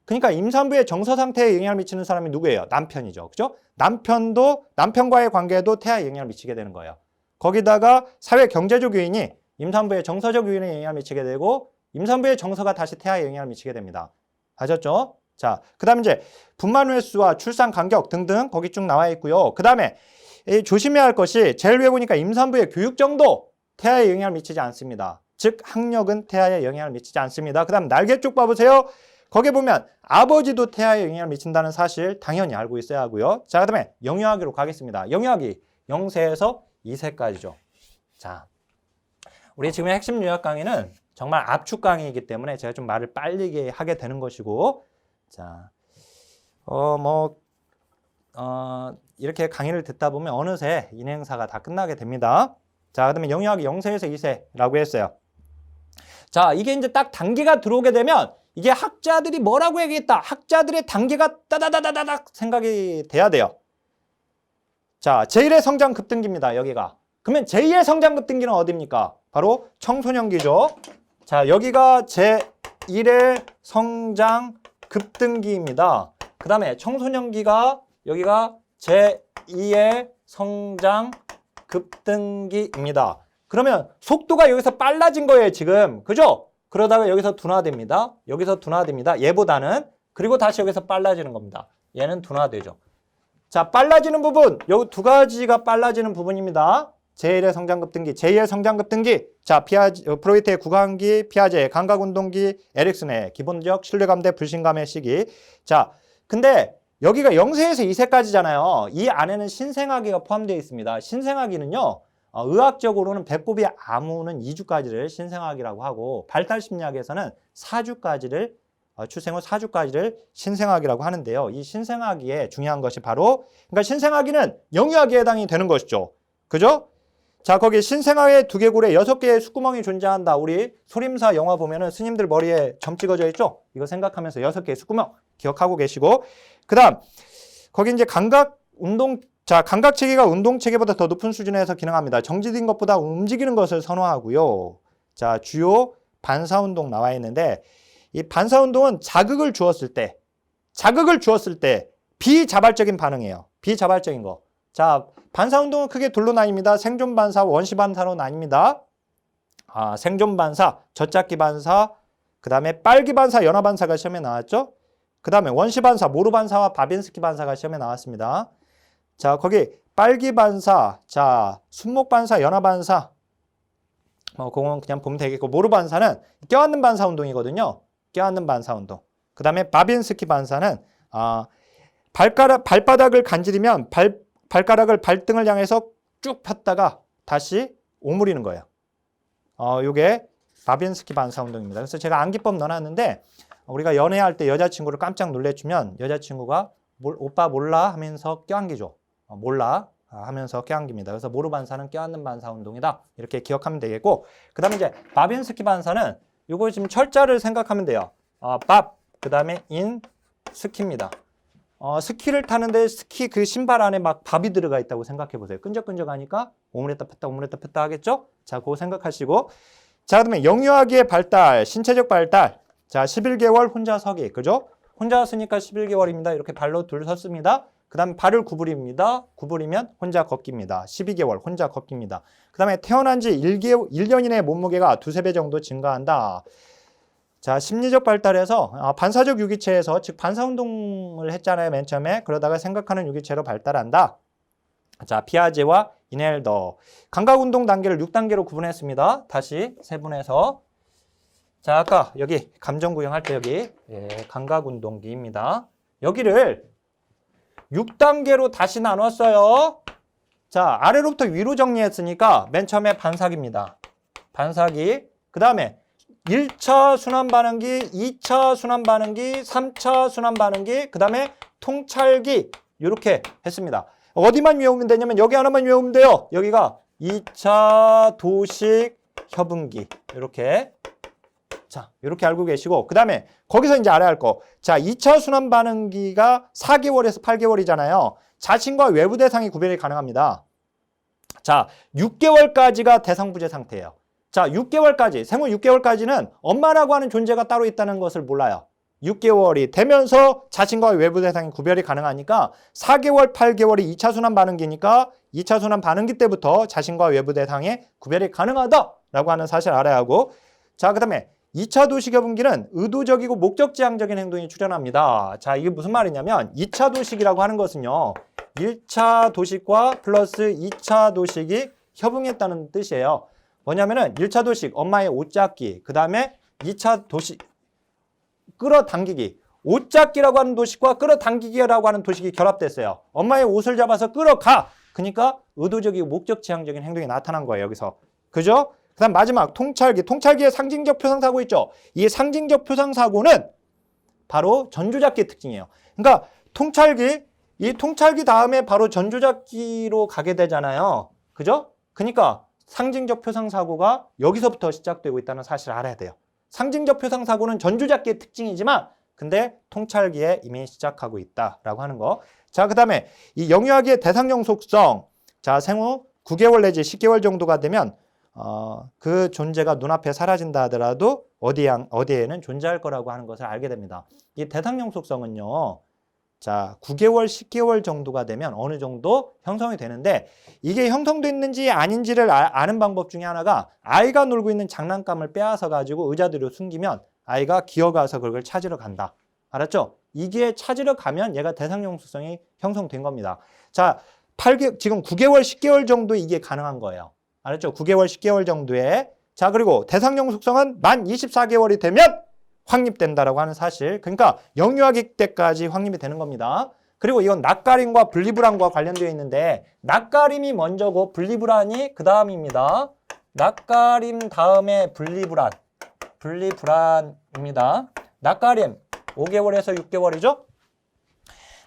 그러니까 임산부의 정서상태에 영향을 미치는 사람이 누구예요? 남편이죠. 그죠? 남편과의 관계에도 태아에 영향을 미치게 되는 거예요. 거기다가 사회 경제적 요인이 임산부의 정서적 요인에 영향을 미치게 되고 임산부의 정서가 다시 태아에 영향을 미치게 됩니다. 아셨죠? 자, 그 다음에 이제 분만 횟수와 출산 간격 등등 거기 쭉 나와 있고요. 그 다음에 조심해야 할 것이 제일 위에 보니까 임산부의 교육 정도 태아에 영향을 미치지 않습니다. 즉 학력은 태아에 영향을 미치지 않습니다. 그 다음 날개 쪽 봐보세요. 거기 보면 아버지도 태아에 영향을 미친다는 사실 당연히 알고 있어야 하고요. 자, 그 다음에 영유아기로 가겠습니다. 영유아기 0세에서 2세까지죠. 자, 우리 지금의 핵심 요약 강의는 정말 압축 강의이기 때문에 제가 좀 말을 빨리 하게 되는 것이고, 자, 이렇게 강의를 듣다 보면 어느새 인행사가 다 끝나게 됩니다. 자, 그 다음에 영유아기 0세에서 2세라고 했어요. 자, 이게 이제 딱 단계가 들어오게 되면 이게 학자들이 뭐라고 얘기했다. 학자들의 단계가 따다다다닥 생각이 돼야 돼요. 자, 제1의 성장 급등기입니다. 여기가. 그러면 제2의 성장 급등기는 어디입니까? 바로 청소년기죠. 자, 여기가 제1의 성장 급등기입니다. 그 다음에 청소년기가 여기가 제2의 성장 급등기입니다. 그러면 속도가 여기서 빨라진 거예요, 지금. 그죠? 그러다가 여기서 둔화됩니다. 여기서 둔화됩니다. 얘보다는. 그리고 다시 여기서 빨라지는 겁니다. 얘는 둔화되죠. 자, 빨라지는 부분. 여기 두 가지가 빨라지는 부분입니다. 제1의 성장급등기, 제2의 성장급등기. 자, 프로이트의 구강기, 피아제의 감각운동기, 에릭슨의 기본적 신뢰감대 불신감의 시기. 자, 근데 여기가 0세에서 2세까지잖아요. 이 안에는 신생아기가 포함되어 있습니다. 신생아기는요. 의학적으로는 배꼽이 아무는 2주까지를 신생아기라고 하고 발달심리학에서는 4주까지를 출생 후 4주까지를 신생아기라고 하는데요. 이 신생아기에 중요한 것이 바로 그러니까 신생아기는 영유아기에 해당이 되는 것이죠. 그죠? 자, 거기 신생아의 두개골에 6개의 숨구멍이 존재한다. 우리 소림사 영화 보면은 스님들 머리에 점 찍어져 있죠? 이거 생각하면서 6개의 숨구멍 기억하고 계시고 그다음 거기 이제 감각체계가 운동체계보다 더 높은 수준에서 기능합니다. 정지된 것보다 움직이는 것을 선호하고요. 자, 주요 반사운동 나와 있는데 이 반사운동은 자극을 주었을 때 비자발적인 반응이에요. 비자발적인 거. 자, 반사운동은 크게 둘로 나뉩니다. 생존 반사, 원시 반사로 나뉩니다. 생존 반사, 젖잡기 반사, 그 다음에 빨기 반사, 연화 반사가 시험에 나왔죠. 그 다음에 원시 반사, 모루 반사와 바빈스키 반사가 시험에 나왔습니다. 자, 거기 빨기 반사, 자, 순목 반사, 연화 반사, 그건 그냥 보면 되겠고, 모루 반사는 껴안는 반사 운동이거든요. 껴안는 반사 운동. 그 다음에 바빈스키 반사는 발바닥을 간지리면 발가락을 발등을 향해서 쭉 폈다가 다시 오므리는 거예요. 요게 바빈스키 반사 운동입니다. 그래서 제가 암기법 넣어놨는데 우리가 연애할 때 여자친구를 깜짝 놀래주면 여자친구가 오빠 몰라 하면서 껴안기죠. 몰라 하면서 껴안깁니다. 그래서 모루 반사는 껴안는 반사 운동이다. 이렇게 기억하면 되겠고, 그 다음에 이제 바빈스키 반사는 요거 지금 철자를 생각하면 돼요. 그 다음에 인, 스키입니다. 스키를 타는데 스키 그 신발 안에 막 밥이 들어가 있다고 생각해 보세요. 끈적끈적하니까 오므렸다 폈다 오므렸다 폈다 하겠죠? 자, 그거 생각하시고, 자, 그다음에 영유아기의 발달, 신체적 발달. 자, 11개월 혼자 서기. 그죠? 혼자 서니까 11개월입니다. 이렇게 발로 둘 섰습니다. 그 다음에 발을 구부립니다. 구부리면 혼자 걷기입니다. 12개월 혼자 걷기입니다. 그 다음에 태어난 지 1년 이내 몸무게가 2~3배 정도 증가한다. 자, 심리적 발달에서 반사적 유기체에서, 즉 반사운동을 했잖아요. 맨 처음에. 그러다가 생각하는 유기체로 발달한다. 자, 피아제와 이넬더. 감각운동 단계를 6단계로 구분했습니다. 다시 세분해서. 자, 아까 여기 감정구형 할 때 여기 감각운동기입니다. 여기를 6단계로 다시 나눴어요. 자, 아래로부터 위로 정리했으니까 맨 처음에 반사기입니다. 반사기. 그 다음에 1차 순환반응기, 2차 순환반응기, 3차 순환반응기, 그 다음에 통찰기. 이렇게 했습니다. 어디만 외우면 되냐면 여기 하나만 외우면 돼요. 여기가 2차 도식 협응기. 이렇게. 자, 이렇게 알고 계시고, 그 다음에 거기서 이제 알아야 할 거. 자, 2차 순환 반응기가 4개월에서 8개월이잖아요. 자신과 외부 대상이 구별이 가능합니다. 자, 6개월까지가 대상부재 상태예요. 자, 6개월까지, 생후 6개월까지는 엄마라고 하는 존재가 따로 있다는 것을 몰라요. 6개월이 되면서 자신과 외부 대상이 구별이 가능하니까 4개월, 8개월이 2차 순환 반응기니까 2차 순환 반응기 때부터 자신과 외부 대상의 구별이 가능하다라고 하는 사실을 알아야 하고, 자, 그 다음에 2차 도식협응기는 의도적이고 목적지향적인 행동이 출현합니다. 자, 이게 무슨 말이냐면 2차 도식이라고 하는 것은요, 1차 도식과 플러스 2차 도식이 협응했다는 뜻이에요. 뭐냐면은 1차 도식, 엄마의 옷 잡기, 그 다음에 2차 도식, 끌어당기기. 옷 잡기라고 하는 도식과 끌어당기기라고 하는 도식이 결합됐어요. 엄마의 옷을 잡아서 끌어가. 그러니까 의도적이고 목적지향적인 행동이 나타난 거예요, 여기서. 그죠? 그 다음 마지막 통찰기. 통찰기의 상징적 표상사고 있죠. 이 상징적 표상사고는 바로 전조잡기의 특징이에요. 그러니까 이 통찰기 다음에 바로 전조잡기로 가게 되잖아요. 그죠? 그러니까 상징적 표상사고가 여기서부터 시작되고 있다는 사실을 알아야 돼요. 상징적 표상사고는 전조잡기의 특징이지만 근데 통찰기에 이미 시작하고 있다라고 하는 거. 자, 그 다음에 이 영유아기의 대상용 속성. 자, 생후 9개월 내지 10개월 정도가 되면 그 존재가 눈앞에 사라진다 하더라도 어디에는 존재할 거라고 하는 것을 알게 됩니다. 이 대상용 속성은요, 자, 9개월, 10개월 정도가 되면 어느 정도 형성이 되는데, 이게 형성됐는지 아닌지를 아는 방법 중에 하나가 아이가 놀고 있는 장난감을 빼앗아 가지고 의자 뒤로 숨기면 아이가 기어가서 그걸 찾으러 간다. 알았죠? 이게 찾으러 가면 얘가 대상용 속성이 형성된 겁니다. 자, 지금 9개월, 10개월 정도 이게 가능한 거예요. 알았죠? 9개월, 10개월 정도에. 자, 그리고 대상용 속성은 만 24개월이 되면 확립된다라고 하는 사실. 그러니까 영유아기 때까지 확립이 되는 겁니다. 그리고 이건 낯가림과 분리불안과 관련되어 있는데, 낯가림이 먼저고 분리불안이 그 다음입니다. 낯가림 다음에 분리불안입니다. 낯가림 5개월에서 6개월이죠?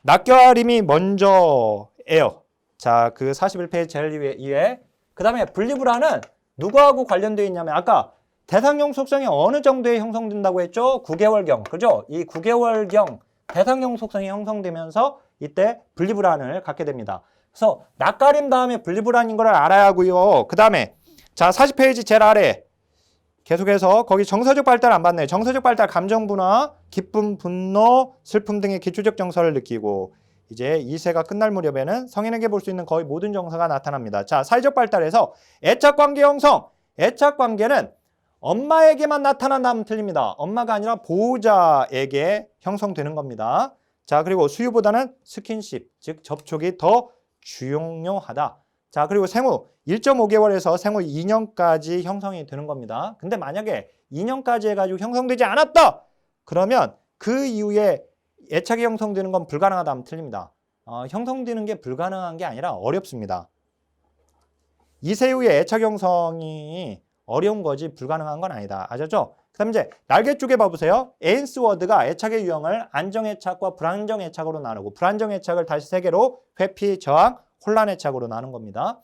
낯가림이 먼저예요. 자, 그 41페이지 제일 위에. 그 다음에 분리불안은 누구하고 관련되어 있냐면, 아까 대상용 속성이 어느 정도에 형성된다고 했죠? 9개월경. 그죠? 이 9개월경 대상용 속성이 형성되면서 이때 분리불안을 갖게 됩니다. 그래서 낯가림 다음에 분리불안인 걸 알아야 하고요. 그 다음에 자, 40페이지 제일 아래 계속해서 거기 정서적 발달 안 받네. 정서적 발달 감정 분화, 기쁨, 분노, 슬픔 등의 기초적 정서를 느끼고 이제 2세가 끝날 무렵에는 성인에게 볼 수 있는 거의 모든 정서가 나타납니다. 자, 사회적 발달에서 애착관계 형성. 애착관계는 엄마에게만 나타난다면 틀립니다. 엄마가 아니라 보호자에게 형성되는 겁니다. 자, 그리고 수유보다는 스킨십, 즉 접촉이 더 중요하다. 자, 그리고 생후 1.5개월에서 생후 2년까지 형성이 되는 겁니다. 근데 만약에 2년까지 해가지고 형성되지 않았다! 그러면 그 이후에 애착이 형성되는 건 불가능하다 하면 틀립니다. 형성되는 게 불가능한 게 아니라 어렵습니다. 2세 이후에 애착 형성이 어려운 거지 불가능한 건 아니다. 아셨죠? 그 다음에 이제 날개 쪽에 봐보세요. 에인스 워드가 애착의 유형을 안정애착과 불안정애착으로 나누고 불안정애착을 다시 세 개로 회피, 저항, 혼란애착으로 나눈 겁니다.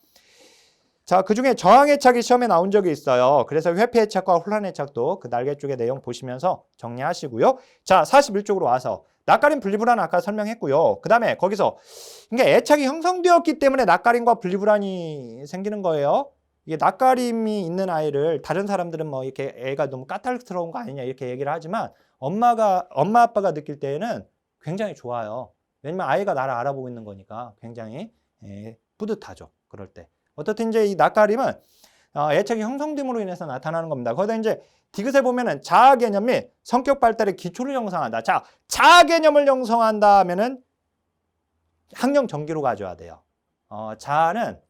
자, 그중에 저항애착이 시험에 나온 적이 있어요. 그래서 회피애착과 혼란애착도 그 날개 쪽의 내용 보시면서 정리하시고요. 자, 41쪽으로 와서 낯가림 분리불안 아까 설명했고요. 그 다음에 거기서 그러니까 애착이 형성되었기 때문에 낯가림과 분리불안이 생기는 거예요. 이게 낯가림이 있는 아이를 다른 사람들은 뭐 이렇게 애가 너무 까탈스러운 거 아니냐 이렇게 얘기를 하지만 엄마 아빠가 느낄 때에는 굉장히 좋아요. 왜냐면 아이가 나를 알아보고 있는 거니까 굉장히 뿌듯하죠. 그럴 때. 어떻든 이제 이 낯가림은 애착이 형성됨으로 인해서 나타나는 겁니다. 거기다 이제 디귿에 보면은 자아 개념 및 성격 발달의 기초를 형성한다. 자, 자아 개념을 형성한다 하면은 학령 정기로 가져야 돼요. 자아는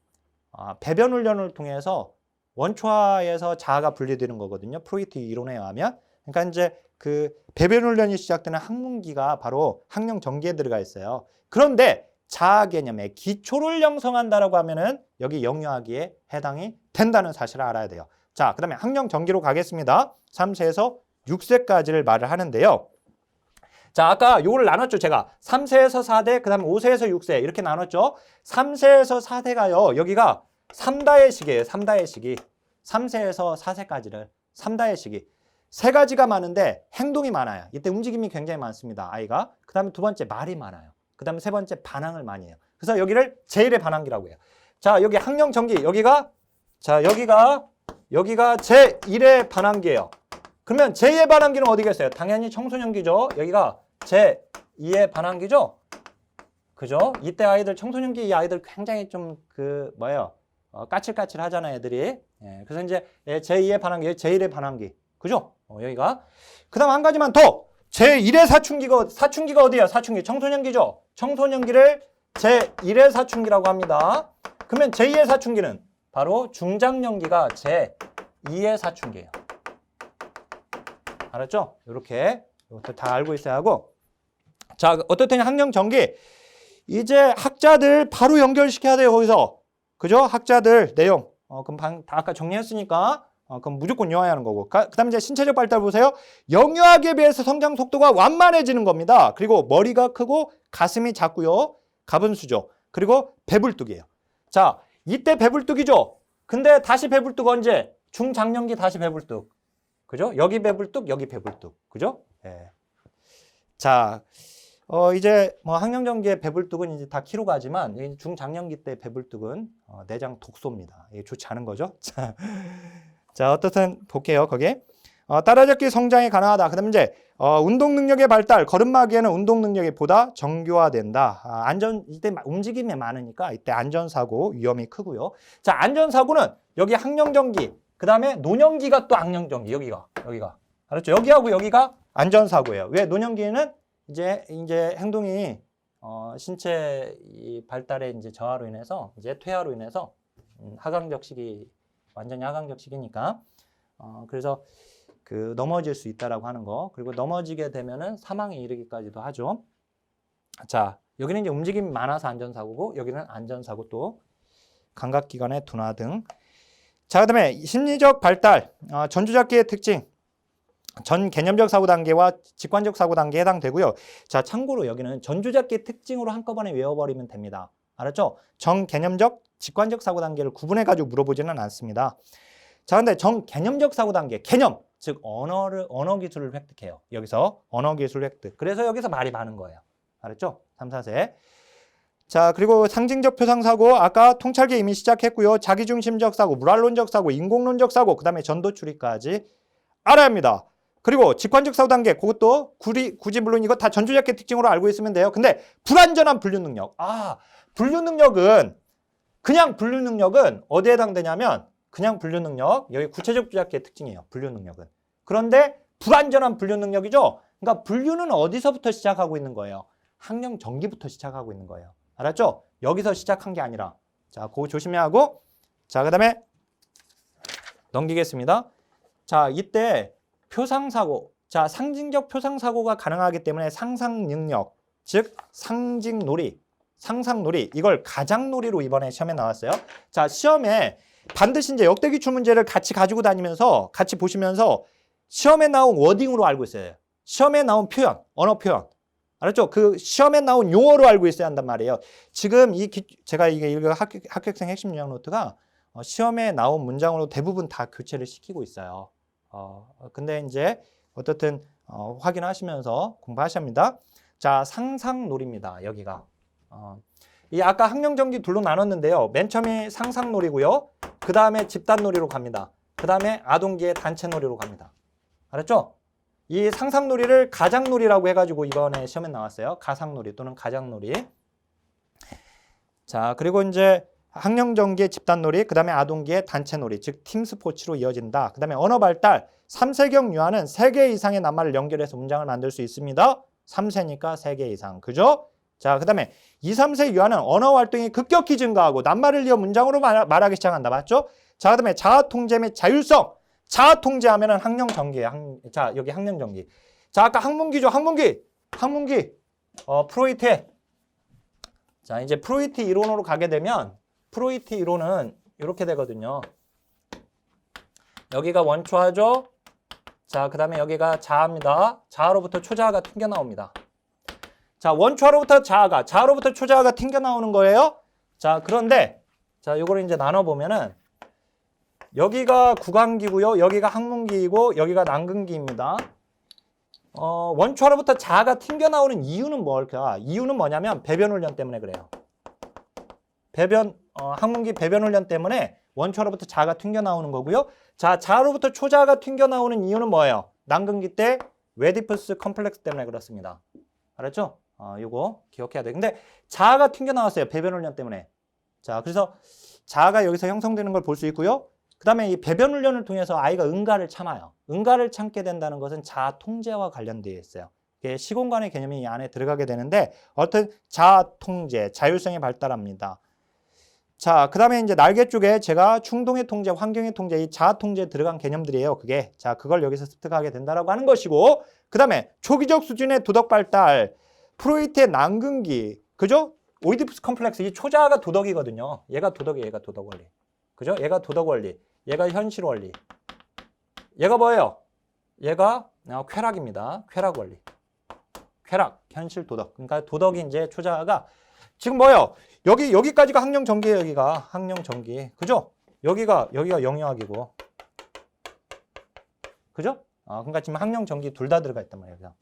배변 훈련을 통해서 원초화에서 자아가 분리되는 거거든요. 프로이트 이론에 의하면. 그러니까 이제 그 배변 훈련이 시작되는 학문기가 바로 학령 정기에 들어가 있어요. 그런데 자아 개념의 기초를 형성한다라고 하면은 여기 영유아기에 해당이 된다는 사실을 알아야 돼요. 자, 그 다음에 학령 정기로 가겠습니다. 3세에서 6세까지를 말을 하는데요. 자, 아까 요거를 나눴죠. 제가 3세에서 4대, 그 다음에 5세에서 6세 이렇게 나눴죠. 3세에서 4세가요. 여기가 3다의 시기예요. 3다의 시기. 3세에서 4세까지를 3다의 시기. 세 가지가 많은데 행동이 많아요. 이때 움직임이 굉장히 많습니다. 아이가. 그 다음에 두 번째 말이 많아요. 그 다음에 세 번째 반항을 많이 해요. 그래서 여기를 제1의 반항기라고 해요. 자, 여기 학령 정기. 여기가 제1의 반항기예요. 그러면 제2의 반항기는 어디겠어요? 당연히 청소년기죠. 여기가 제2의 반항기죠. 그죠? 이때 아이들 청소년기 이 아이들 굉장히 좀 까칠까칠 하잖아요, 애들이. 그래서 이제 제2의 반항기, 제1의 반항기. 그죠? 여기가. 그다음 한 가지만 더. 제1의 사춘기가 어디야? 사춘기. 청소년기죠. 청소년기를 제1의 사춘기라고 합니다. 그러면 제2의 사춘기는 바로 중장년기가 제2의 사춘기예요. 알았죠? 이렇게 이것도 다 알고 있어야 하고. 자, 어떻든 학령 정기. 이제 학자들 바로 연결시켜야 돼요, 거기서. 그죠? 학자들 내용. 그럼 다 아까 정리했으니까. 그럼 무조건 외워야 하는 거고. 그 다음에 이제 신체적 발달 보세요. 영유아기에 비해서 성장 속도가 완만해지는 겁니다. 그리고 머리가 크고 가슴이 작고요. 가분수죠. 그리고 배불뚝이에요. 자, 이때 배불뚝이죠. 근데 다시 배불뚝 언제? 중장년기 다시 배불뚝. 그죠? 여기 배불뚝, 여기 배불뚝. 그죠? 예. 자, 이제 뭐 학령정기의 배불뚝은 이제 다 키로 가지만 중장년기 때 배불뚝은 내장 독소입니다. 이게 좋지 않은 거죠. 자, 어떻든 볼게요. 거기에 따라잡기 성장이 가능하다. 그다음에 이제 운동 능력의 발달, 걸음마기에는 운동 능력이 보다 정교화된다. 이때 움직임이 많으니까 이때 안전사고 위험이 크고요. 자, 안전사고는 여기 학령정기, 그 다음에 노년기가 또 학령정기, 여기가. 알았죠? 여기하고 여기가 안전사고예요. 왜? 노년기에는 이제 행동이 신체 발달의 이제 저하로 인해서 이제 퇴화로 인해서 하강적 시기, 완전히 하강적 시기니까 그래서 그 넘어질 수 있다라고 하는 거. 그리고 넘어지게 되면은 사망에 이르기까지도 하죠. 자, 여기는 이제 움직임이 많아서 안전사고고 여기는 안전사고 또 감각기관의 둔화 등. 자, 그다음에 심리적 발달, 전주잡기의 특징. 전 개념적 사고 단계와 직관적 사고 단계에 해당되고요. 자, 참고로 여기는 전주잡기 특징으로 한꺼번에 외워버리면 됩니다. 알았죠? 전 개념적, 직관적 사고 단계를 구분해가지고 물어보지는 않습니다. 자, 근데 전 개념적 사고 단계, 개념, 즉 언어 기술을 획득해요. 여기서 언어 기술 획득. 그래서 여기서 말이 많은 거예요. 알았죠? 3, 4세. 자, 그리고 상징적 표상사고 아까 통찰기 이미 시작했고요. 자기중심적 사고, 물활론적 사고, 인공론적 사고, 그 다음에 전도추리까지 알아야 합니다. 그리고 직관적 사고 단계, 그것도 굳이 물론 이거 다 전조작계 특징으로 알고 있으면 돼요. 근데 불완전한 분류 능력. 분류 능력은 그냥 분류 능력은 어디에 해당되냐면 그냥 분류 능력, 여기 구체적 조작계의 특징이에요. 분류 능력은. 그런데 불완전한 분류 능력이죠. 그러니까 분류는 어디서부터 시작하고 있는 거예요? 학령 전기부터 시작하고 있는 거예요. 알았죠? 여기서 시작한 게 아니라. 자, 그거 조심해야 하고. 자, 그 다음에 넘기겠습니다. 자, 이때 표상사고. 자, 상징적 표상사고가 가능하기 때문에 상상능력, 즉 상징놀이, 상상놀이, 이걸 가장놀이로 이번에 시험에 나왔어요. 자, 시험에 반드시 이제 역대기출 문제를 같이 가지고 다니면서 같이 보시면서 시험에 나온 워딩으로 알고 있어요. 시험에 나온 표현, 언어 표현. 알았죠? 그 시험에 나온 용어로 알고 있어야 한단 말이에요. 지금 제가 이게 합격생 핵심 요약 노트가 시험에 나온 문장으로 대부분 다 교체를 시키고 있어요. 근데 이제 어떻든 확인하시면서 공부하셔야 합니다. 자, 상상놀이입니다. 여기가. 이 아까 학령전기 둘로 나눴는데요. 맨 처음이 상상놀이고요. 그 다음에 집단놀이로 갑니다. 그 다음에 아동기의 단체놀이로 갑니다. 알았죠? 이 상상놀이를 가장놀이라고 해가지고 이번에 시험에 나왔어요. 가상놀이 또는 가장놀이. 자, 그리고 이제 학령전기의 집단놀이, 그 다음에 아동기의 단체놀이, 즉 팀스포츠로 이어진다. 그 다음에 언어발달, 3세경 유아는 3개 이상의 낱말을 연결해서 문장을 만들 수 있습니다. 3세니까 3개 이상. 그죠? 자, 그 다음에 2, 3세 유아는 언어 활동이 급격히 증가하고 낱말을 이어 문장으로 말하기 시작한다. 맞죠? 자, 그 다음에 자아통제 및 자율성. 자아통제하면은 학령전기예요. 자, 여기 학령전기. 자, 아까 학문기죠. 학문기. 프로이트. 자, 이제 프로이트 이론으로 가게 되면 프로이트 이론은 이렇게 되거든요. 여기가 원초하죠. 자, 그 다음에 여기가 자아입니다. 자아로부터 초자아가 튕겨나옵니다. 자, 원초로부터 자아로부터 초자아가 튕겨나오는 거예요. 자, 그런데 자, 요거를 이제 나눠보면은 여기가 구강기고요. 여기가 학문기이고 여기가 난근기입니다. 원초로부터 자아가 튕겨나오는 이유는 뭘까? 이유는 뭐냐면 배변 훈련 때문에 그래요. 학문기 배변 훈련 때문에 원초로부터 자아가 튕겨나오는 거고요. 자, 자아로부터 초자아가 튕겨나오는 이유는 뭐예요? 난근기 때 웨디푸스 컴플렉스 때문에 그렇습니다. 알았죠? 요거 기억해야 돼. 근데 자아가 튕겨나왔어요. 배변 훈련 때문에. 자, 그래서 자아가 여기서 형성되는 걸 볼 수 있고요. 그 다음에 이 배변 훈련을 통해서 아이가 응가를 참아요. 응가를 참게 된다는 것은 자아 통제와 관련되어 있어요. 이게 시공간의 개념이 이 안에 들어가게 되는데 어떤 자아 통제, 자율성이 발달합니다. 자, 그 다음에 이제 날개 쪽에 제가 충동의 통제, 환경의 통제, 이 자아 통제에 들어간 개념들이에요. 그게. 자, 그걸 여기서 습득하게 된다라고 하는 것이고, 그 다음에 초기적 수준의 도덕 발달, 프로이트의 난근기, 그죠? 오이디푸스 컴플렉스, 이 초자아가 도덕이거든요. 얘가 도덕이에요. 얘가 도덕 원리. 그죠? 얘가 도덕 원리. 얘가 현실 원리. 얘가 뭐예요? 얘가 쾌락입니다. 쾌락 원리. 쾌락, 현실 도덕. 그러니까 도덕이 이제 초자아가 지금 뭐예요? 여기까지가 학령전기예요. 여기가 학령전기. 그죠? 여기가 영유학이고. 그죠? 그러니까 지금 학령전기 둘 다 들어가 있단 말이에요.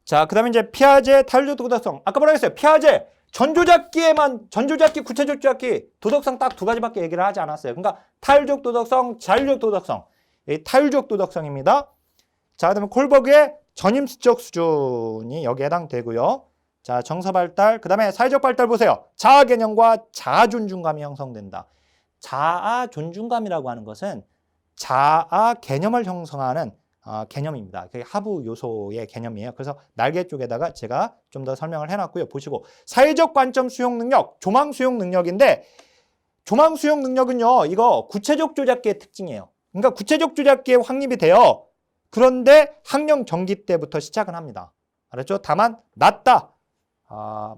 자, 그 다음에 이제 피아제, 타율적 도덕성. 아까 뭐라 했어요? 피아제, 전조작기, 구체적 조작기, 도덕성 딱 두 가지밖에 얘기를 하지 않았어요. 그러니까 타율적 도덕성, 자율적 도덕성. 이 타율적 도덕성입니다. 자, 그 다음에 콜버그의 전임수적 수준이 여기에 해당되고요. 자, 정서 발달, 그 다음에 사회적 발달 보세요. 자아 개념과 자아 존중감이 형성된다. 자아 존중감이라고 하는 것은 자아 개념을 형성하는 개념입니다. 그게 하부 요소의 개념이에요. 그래서 날개 쪽에다가 제가 좀 더 설명을 해놨고요. 보시고 사회적 관점 수용 능력, 조망 수용 능력인데 조망 수용 능력은요. 이거 구체적 조작기의 특징이에요. 그러니까 구체적 조작기에 확립이 돼요. 그런데 학령 전기 때부터 시작은 합니다. 알았죠? 다만 낮다.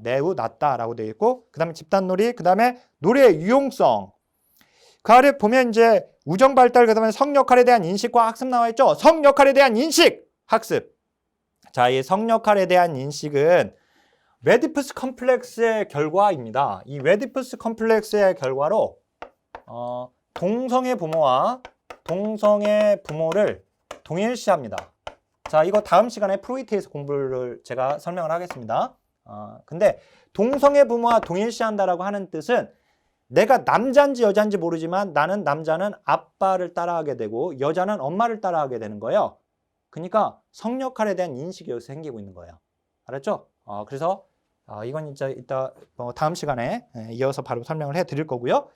매우 낮다라고 되어 있고 그 다음에 집단놀이, 그 다음에 노래의 유용성. 그 아래 보면 이제 우정 발달, 그 다음에 성 역할에 대한 인식과 학습 나와 있죠. 성 역할에 대한 인식, 학습. 자, 이 성 역할에 대한 인식은 웨디푸스 컴플렉스의 결과입니다. 이 웨디푸스 컴플렉스의 결과로 동성의 부모와 동성의 부모를 동일시합니다. 자, 이거 다음 시간에 프로이트에서 공부를 제가 설명을 하겠습니다. 근데 동성애 부모와 동일시한다라고 하는 뜻은 내가 남자인지 여자인지 모르지만 나는 남자는 아빠를 따라하게 되고 여자는 엄마를 따라하게 되는 거예요. 그러니까 성역할에 대한 인식이 여기서 생기고 있는 거예요. 알았죠? 그래서 이건 진짜 이따 다음 시간에 이어서 바로 설명을 해드릴 거고요.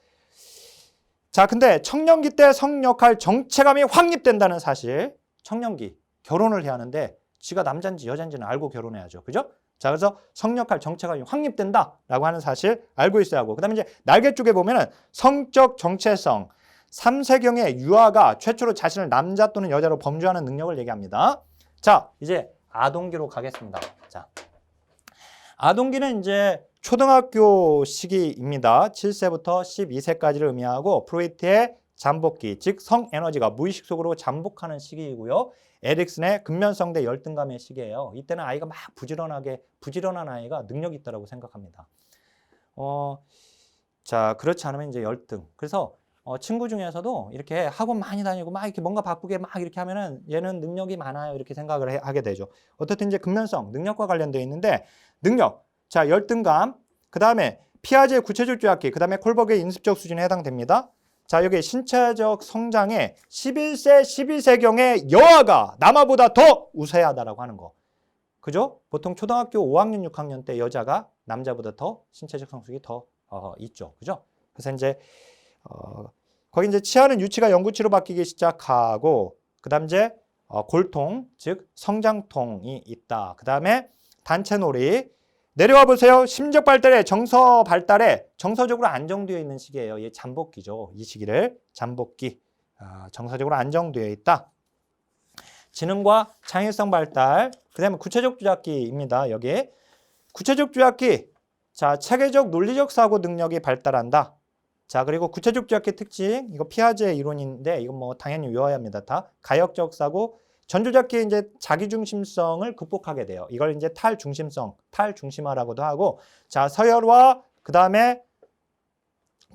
자, 근데 청년기 때 성역할 정체감이 확립된다는 사실. 청년기, 결혼을 해야 하는데 지가 남자인지 여자인지는 알고 결혼해야죠. 그죠? 자, 그래서 성역할 정체감이 확립된다라고 하는 사실 알고 있어야 하고, 그 다음에 이제 날개 쪽에 보면은 성적 정체성, 3세경의 유아가 최초로 자신을 남자 또는 여자로 범주하는 능력을 얘기합니다. 자, 이제 아동기로 가겠습니다. 자, 아동기는 이제 초등학교 시기입니다. 7세부터 12세까지를 의미하고 프로이트의 잠복기, 즉 성에너지가 무의식 속으로 잠복하는 시기이고요. 에릭슨의 근면성대 열등감의 시기예요. 이때는 아이가 막 부지런한 아이가 능력이 있다고 생각합니다. 자, 그렇지 않으면 이제 열등. 그래서 친구 중에서도 이렇게 학원 많이 다니고 막 이렇게 뭔가 바쁘게 막 이렇게 하면은 얘는 능력이 많아요. 이렇게 생각을 하게 되죠. 어쨌든 이제 근면성, 능력과 관련되어 있는데 능력, 자, 열등감, 그 다음에 피아제의 구체적 조약기, 그 다음에 콜버그의 인습적 수준에 해당됩니다. 자, 여기 신체적 성장에 11세, 12세경의 여아가 남아보다 더 우세하다라고 하는 거. 그죠? 보통 초등학교 5학년, 6학년 때 여자가 남자보다 더 신체적 성숙이 더 있죠. 그죠? 그래서 이제 거기 이제 치아는 유치가 영구치로 바뀌기 시작하고, 그 다음 이제 골통, 즉 성장통이 있다. 그 다음에 단체놀이. 내려와 보세요. 심적 발달에 정서 발달에 정서적으로 안정되어 있는 시기예요. 이게 잠복기죠. 이 시기를 잠복기. 정서적으로 안정되어 있다. 지능과 창의성 발달. 그 다음에 구체적 주작기입니다. 여기 구체적 주작기. 자, 체계적 논리적 사고 능력이 발달한다. 자, 그리고 구체적 주작기 특징. 이거 피아제의 이론인데 이건 뭐 당연히 외워야 합니다. 다 가역적 사고. 전조작기의 이제 자기중심성을 극복하게 돼요. 이걸 이제 탈중심성, 탈중심화라고도 하고, 자, 서열화, 그 다음에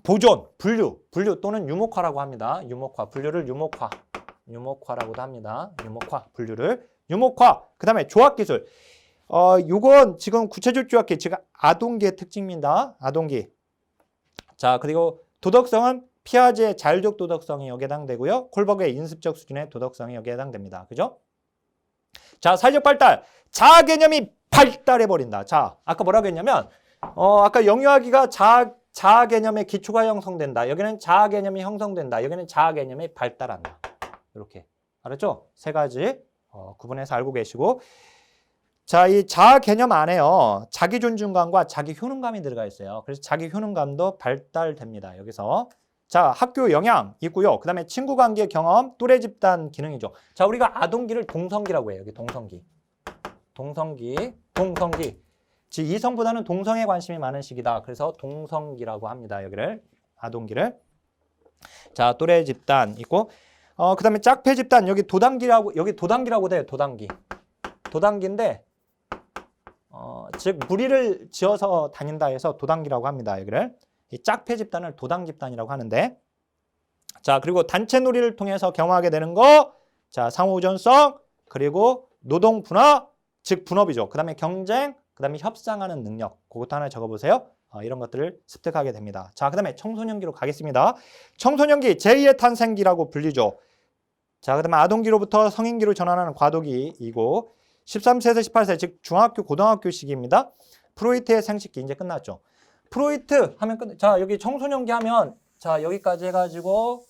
보존, 분류 또는 유목화라고 합니다. 유목화, 분류를 유목화라고도 합니다. 유목화, 분류를 유목화. 그 다음에 조합기술. 요건 지금 구체적 조합기, 즉 아동기의 특징입니다. 아동기. 자, 그리고 도덕성은 피아제의 자율적 도덕성이 여기에 해당되고요. 콜버그의 인습적 수준의 도덕성이 여기에 해당됩니다. 그죠? 자, 사회적 발달. 자아 개념이 발달해버린다. 자, 아까 뭐라고 했냐면 아까 영유아기가 자아 개념의 기초가 형성된다. 여기는 자아 개념이 형성된다. 여기는 자아 개념이 발달한다. 이렇게. 알았죠? 세 가지 구분해서 알고 계시고. 자, 이 자아 개념 안에요. 자기 존중감과 자기 효능감이 들어가 있어요. 그래서 자기 효능감도 발달됩니다. 여기서. 자, 학교 영향 있고요. 그 다음에 친구 관계 경험, 또래 집단 기능이죠. 자, 우리가 아동기를 동성기라고 해요. 여기 동성기. 즉 이성보다는 동성에 관심이 많은 시기다. 그래서 동성기라고 합니다. 여기를 아동기를. 자, 또래 집단 있고, 그 다음에 짝패 집단 여기 도단기라고 돼요. 도단기인데 즉 무리를 지어서 다닌다 해서 도단기라고 합니다. 여기를. 이 짝패 집단을 도당 집단이라고 하는데, 자, 그리고 단체 놀이를 통해서 경험하게 되는 거, 자, 상호우전성, 그리고 노동 분화, 즉 분업이죠. 그 다음에 경쟁, 그 다음에 협상하는 능력, 그것도 하나 적어보세요. 이런 것들을 습득하게 됩니다. 자, 그 다음에 청소년기로 가겠습니다. 청소년기 제2의 탄생기라고 불리죠. 자, 그 다음에 아동기로부터 성인기로 전환하는 과도기이고, 13세에서 18세, 즉 중학교, 고등학교 시기입니다. 프로이트의 생식기 이제 끝났죠. 프로이트 하면 자, 여기 청소년기 하면 자, 여기까지 해가지고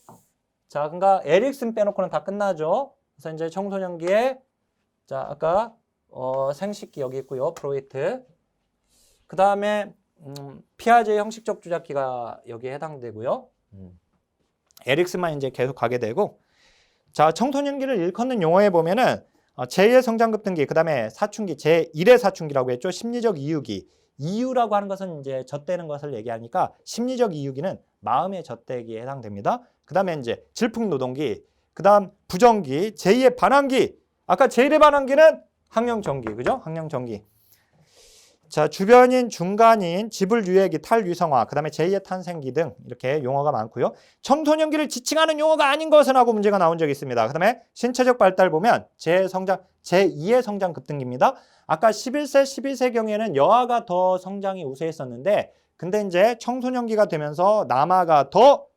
자, 그러니까 에릭슨 빼놓고는 다 끝나죠. 그래서 이제 청소년기에 자, 아까 생식기 여기 있고요. 프로이트. 그 다음에 피아제의 형식적 주작기가 여기에 해당되고요. 에릭슨만 이제 계속 가게 되고, 자, 청소년기를 일컫는 용어에 보면은 제2의 성장급 등기, 그 다음에 사춘기, 제1의 사춘기라고 했죠. 심리적 이유기. 이유라고 하는 것은 이제 젖대는 것을 얘기하니까 심리적 이유기는 마음의 젖대기에 해당됩니다. 그 다음에 이제 질풍노동기, 그 다음 부정기, 제2의 반항기. 아까 제1의 반항기는 학령정기, 그죠? 학령정기. 자, 주변인, 중간인, 지불 유예기, 탈위성화, 그 다음에 제2의 탄생기 등 이렇게 용어가 많고요. 청소년기를 지칭하는 용어가 아닌 것은 하고 문제가 나온 적이 있습니다. 그 다음에 신체적 발달 보면 제2의 성장 급등기입니다. 아까 11세, 12세경에는 여아가 더 성장이 우세했었는데 근데 이제 청소년기가 되면서 남아가 더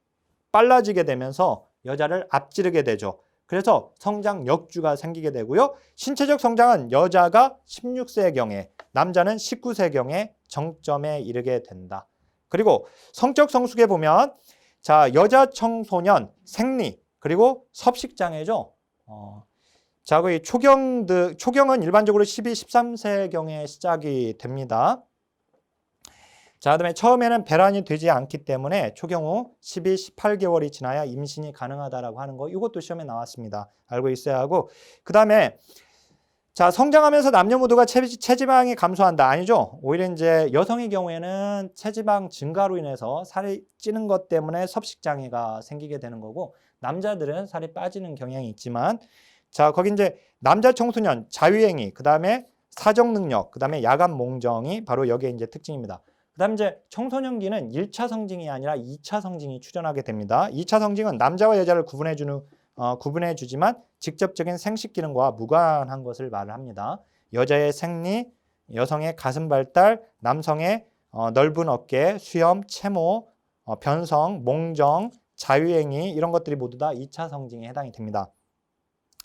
빨라지게 되면서 여자를 앞지르게 되죠. 그래서 성장 역주가 생기게 되고요. 신체적 성장은 여자가 16세경에 남자는 19세경에 정점에 이르게 된다. 그리고 성적 성숙에 보면 자, 여자 청소년, 생리, 그리고 섭식장애죠. 자, 거의 초경은 일반적으로 12, 13세경에 시작이 됩니다. 자, 그다음에 처음에는 배란이 되지 않기 때문에 초경 후 12, 18개월이 지나야 임신이 가능하다라고 하는 거 이것도 시험에 나왔습니다. 알고 있어야 하고 그다음에 자, 성장하면서 남녀 모두가 체지방이 감소한다. 아니죠. 오히려 이제 여성의 경우에는 체지방 증가로 인해서 살이 찌는 것 때문에 섭식장애가 생기게 되는 거고 남자들은 살이 빠지는 경향이 있지만 자, 거기 이제 남자 청소년 자유행위, 그다음에 사정 능력, 그다음에 야간 몽정이 바로 여기에 이제 특징입니다. 그다음 이제 청소년기는 1차 성징이 아니라 2차 성징이 출현하게 됩니다. 2차 성징은 남자와 여자를 구분해 주지만 직접적인 생식 기능과 무관한 것을 말을 합니다. 여자의 생리, 여성의 가슴 발달, 남성의 넓은 어깨, 수염, 체모, 변성, 몽정, 자유행위 이런 것들이 모두 다 2차 성징에 해당이 됩니다.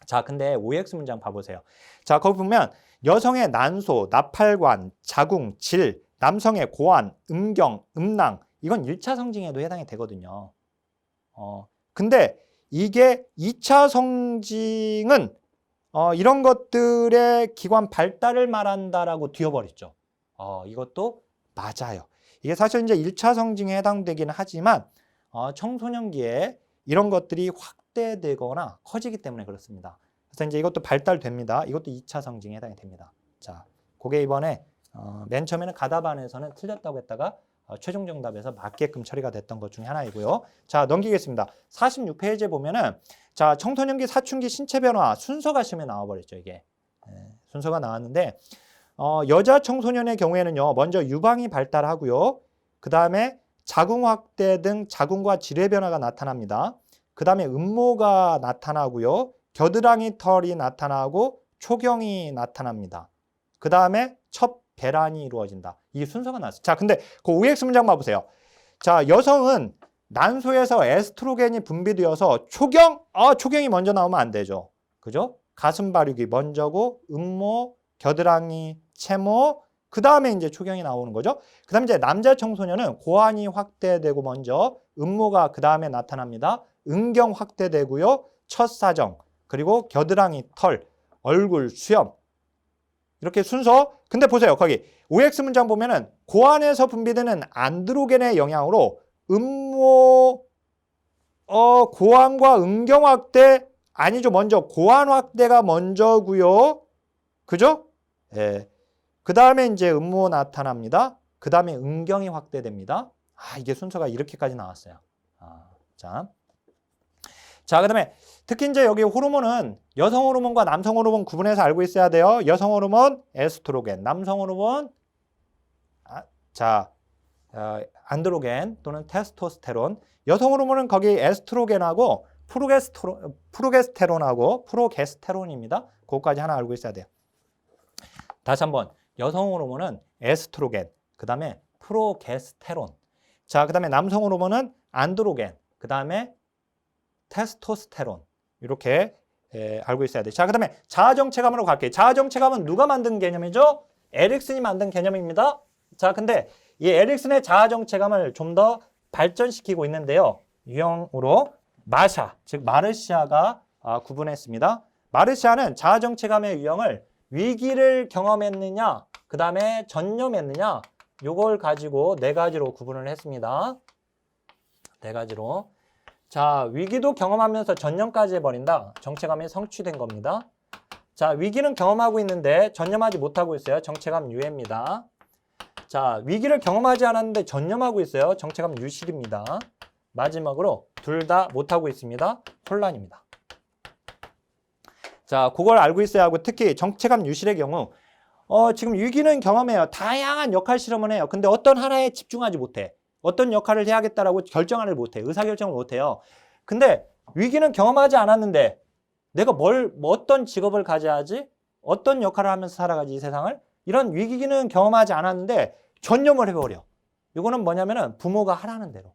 자, 근데 OX 문장 봐보세요. 자, 거기 보면 여성의 난소, 나팔관, 자궁, 질, 남성의 고환, 음경, 음낭 이건 1차 성징에도 해당이 되거든요. 근데 이게 2차 성징은 이런 것들의 기관 발달을 말한다라고 뒤어버렸죠. 이것도 맞아요. 이게 사실 이제 1차 성징에 해당되기는 하지만 청소년기에 이런 것들이 확대되거나 커지기 때문에 그렇습니다. 그래서 이제 이것도 발달됩니다. 이것도 2차 성징에 해당이 됩니다. 자, 그게 이번에 맨 처음에는 가다반에서는 틀렸다고 했다가 최종 정답에서 맞게끔 처리가 됐던 것 중에 하나이고요. 자, 넘기겠습니다. 46페이지에 보면은 자, 청소년기, 사춘기 신체 변화 순서가 시험에 나와버렸죠. 이게 순서가 나왔는데 여자 청소년의 경우에는요, 먼저 유방이 발달하고요. 그 다음에 자궁 확대 등 자궁과 질의 변화가 나타납니다. 그 다음에 음모가 나타나고요. 겨드랑이 털이 나타나고 초경이 나타납니다. 그 다음에 첫 배란이 이루어진다. 이 순서가 나왔어요. 자, 근데 그 OX 문장 봐보세요. 자, 여성은 난소에서 에스트로겐이 분비되어서 초경이 먼저 나오면 안 되죠. 그죠? 가슴 발육이 먼저고 음모, 겨드랑이, 체모, 그 다음에 이제 초경이 나오는 거죠. 그 다음에 이제 남자 청소년은 고환이 확대되고 먼저 음모가 그 다음에 나타납니다. 음경 확대되고요. 첫 사정, 그리고 겨드랑이 털, 얼굴, 수염 이렇게 순서. 근데 보세요. 거기 OX 문장 보면은 고환에서 분비되는 안드로겐의 영향으로 음모 고환과 음경 확대 아니죠. 먼저 고환 확대가 먼저고요. 그죠? 예. 그 다음에 이제 음모 나타납니다. 그 다음에 음경이 확대됩니다. 이게 순서가 이렇게까지 나왔어요. 자, 그 다음에 특히 이제 여기 호르몬은 여성 호르몬과 남성 호르몬 구분해서 알고 있어야 돼요. 여성 호르몬 에스트로겐, 남성 호르몬 안드로겐 또는 테스토스테론. 여성 호르몬은 거기 에스트로겐하고 프로게스테론하고 프로게스테론입니다. 그것까지 하나 알고 있어야 돼요. 다시 한번 여성 호르몬은 에스트로겐, 그 다음에 프로게스테론. 자, 그 다음에 남성 호르몬은 안드로겐, 그 다음에 테스토스테론. 이렇게 알고 있어야 돼요. 자, 그 다음에 자아정체감으로 갈게요. 자아정체감은 누가 만든 개념이죠? 에릭슨이 만든 개념입니다. 자, 근데 이 에릭슨의 자아정체감을 좀 더 발전시키고 있는데요. 유형으로 마샤, 즉 마르시아가 구분했습니다. 마르시아는 자아정체감의 유형을 위기를 경험했느냐, 그 다음에 전념했느냐, 요걸 가지고 네 가지로 구분을 했습니다. 네 가지로. 자, 위기도 경험하면서 전념까지 해버린다. 정체감이 성취된 겁니다. 자, 위기는 경험하고 있는데 전념하지 못하고 있어요. 정체감 유예입니다. 자, 위기를 경험하지 않았는데 전념하고 있어요. 정체감 유실입니다. 마지막으로 둘 다 못하고 있습니다. 혼란입니다. 자, 그걸 알고 있어야 하고 특히 정체감 유실의 경우 지금 위기는 경험해요. 다양한 역할 실험을 해요. 근데 어떤 하나에 집중하지 못해. 어떤 역할을 해야겠다라고 결정을 못해. 의사결정을 못해요. 근데 위기는 경험하지 않았는데 내가 뭐 어떤 직업을 가져야지? 어떤 역할을 하면서 살아가지 이 세상을? 이런 위기는 경험하지 않았는데 전념을 해버려. 이거는 뭐냐면은 부모가 하라는 대로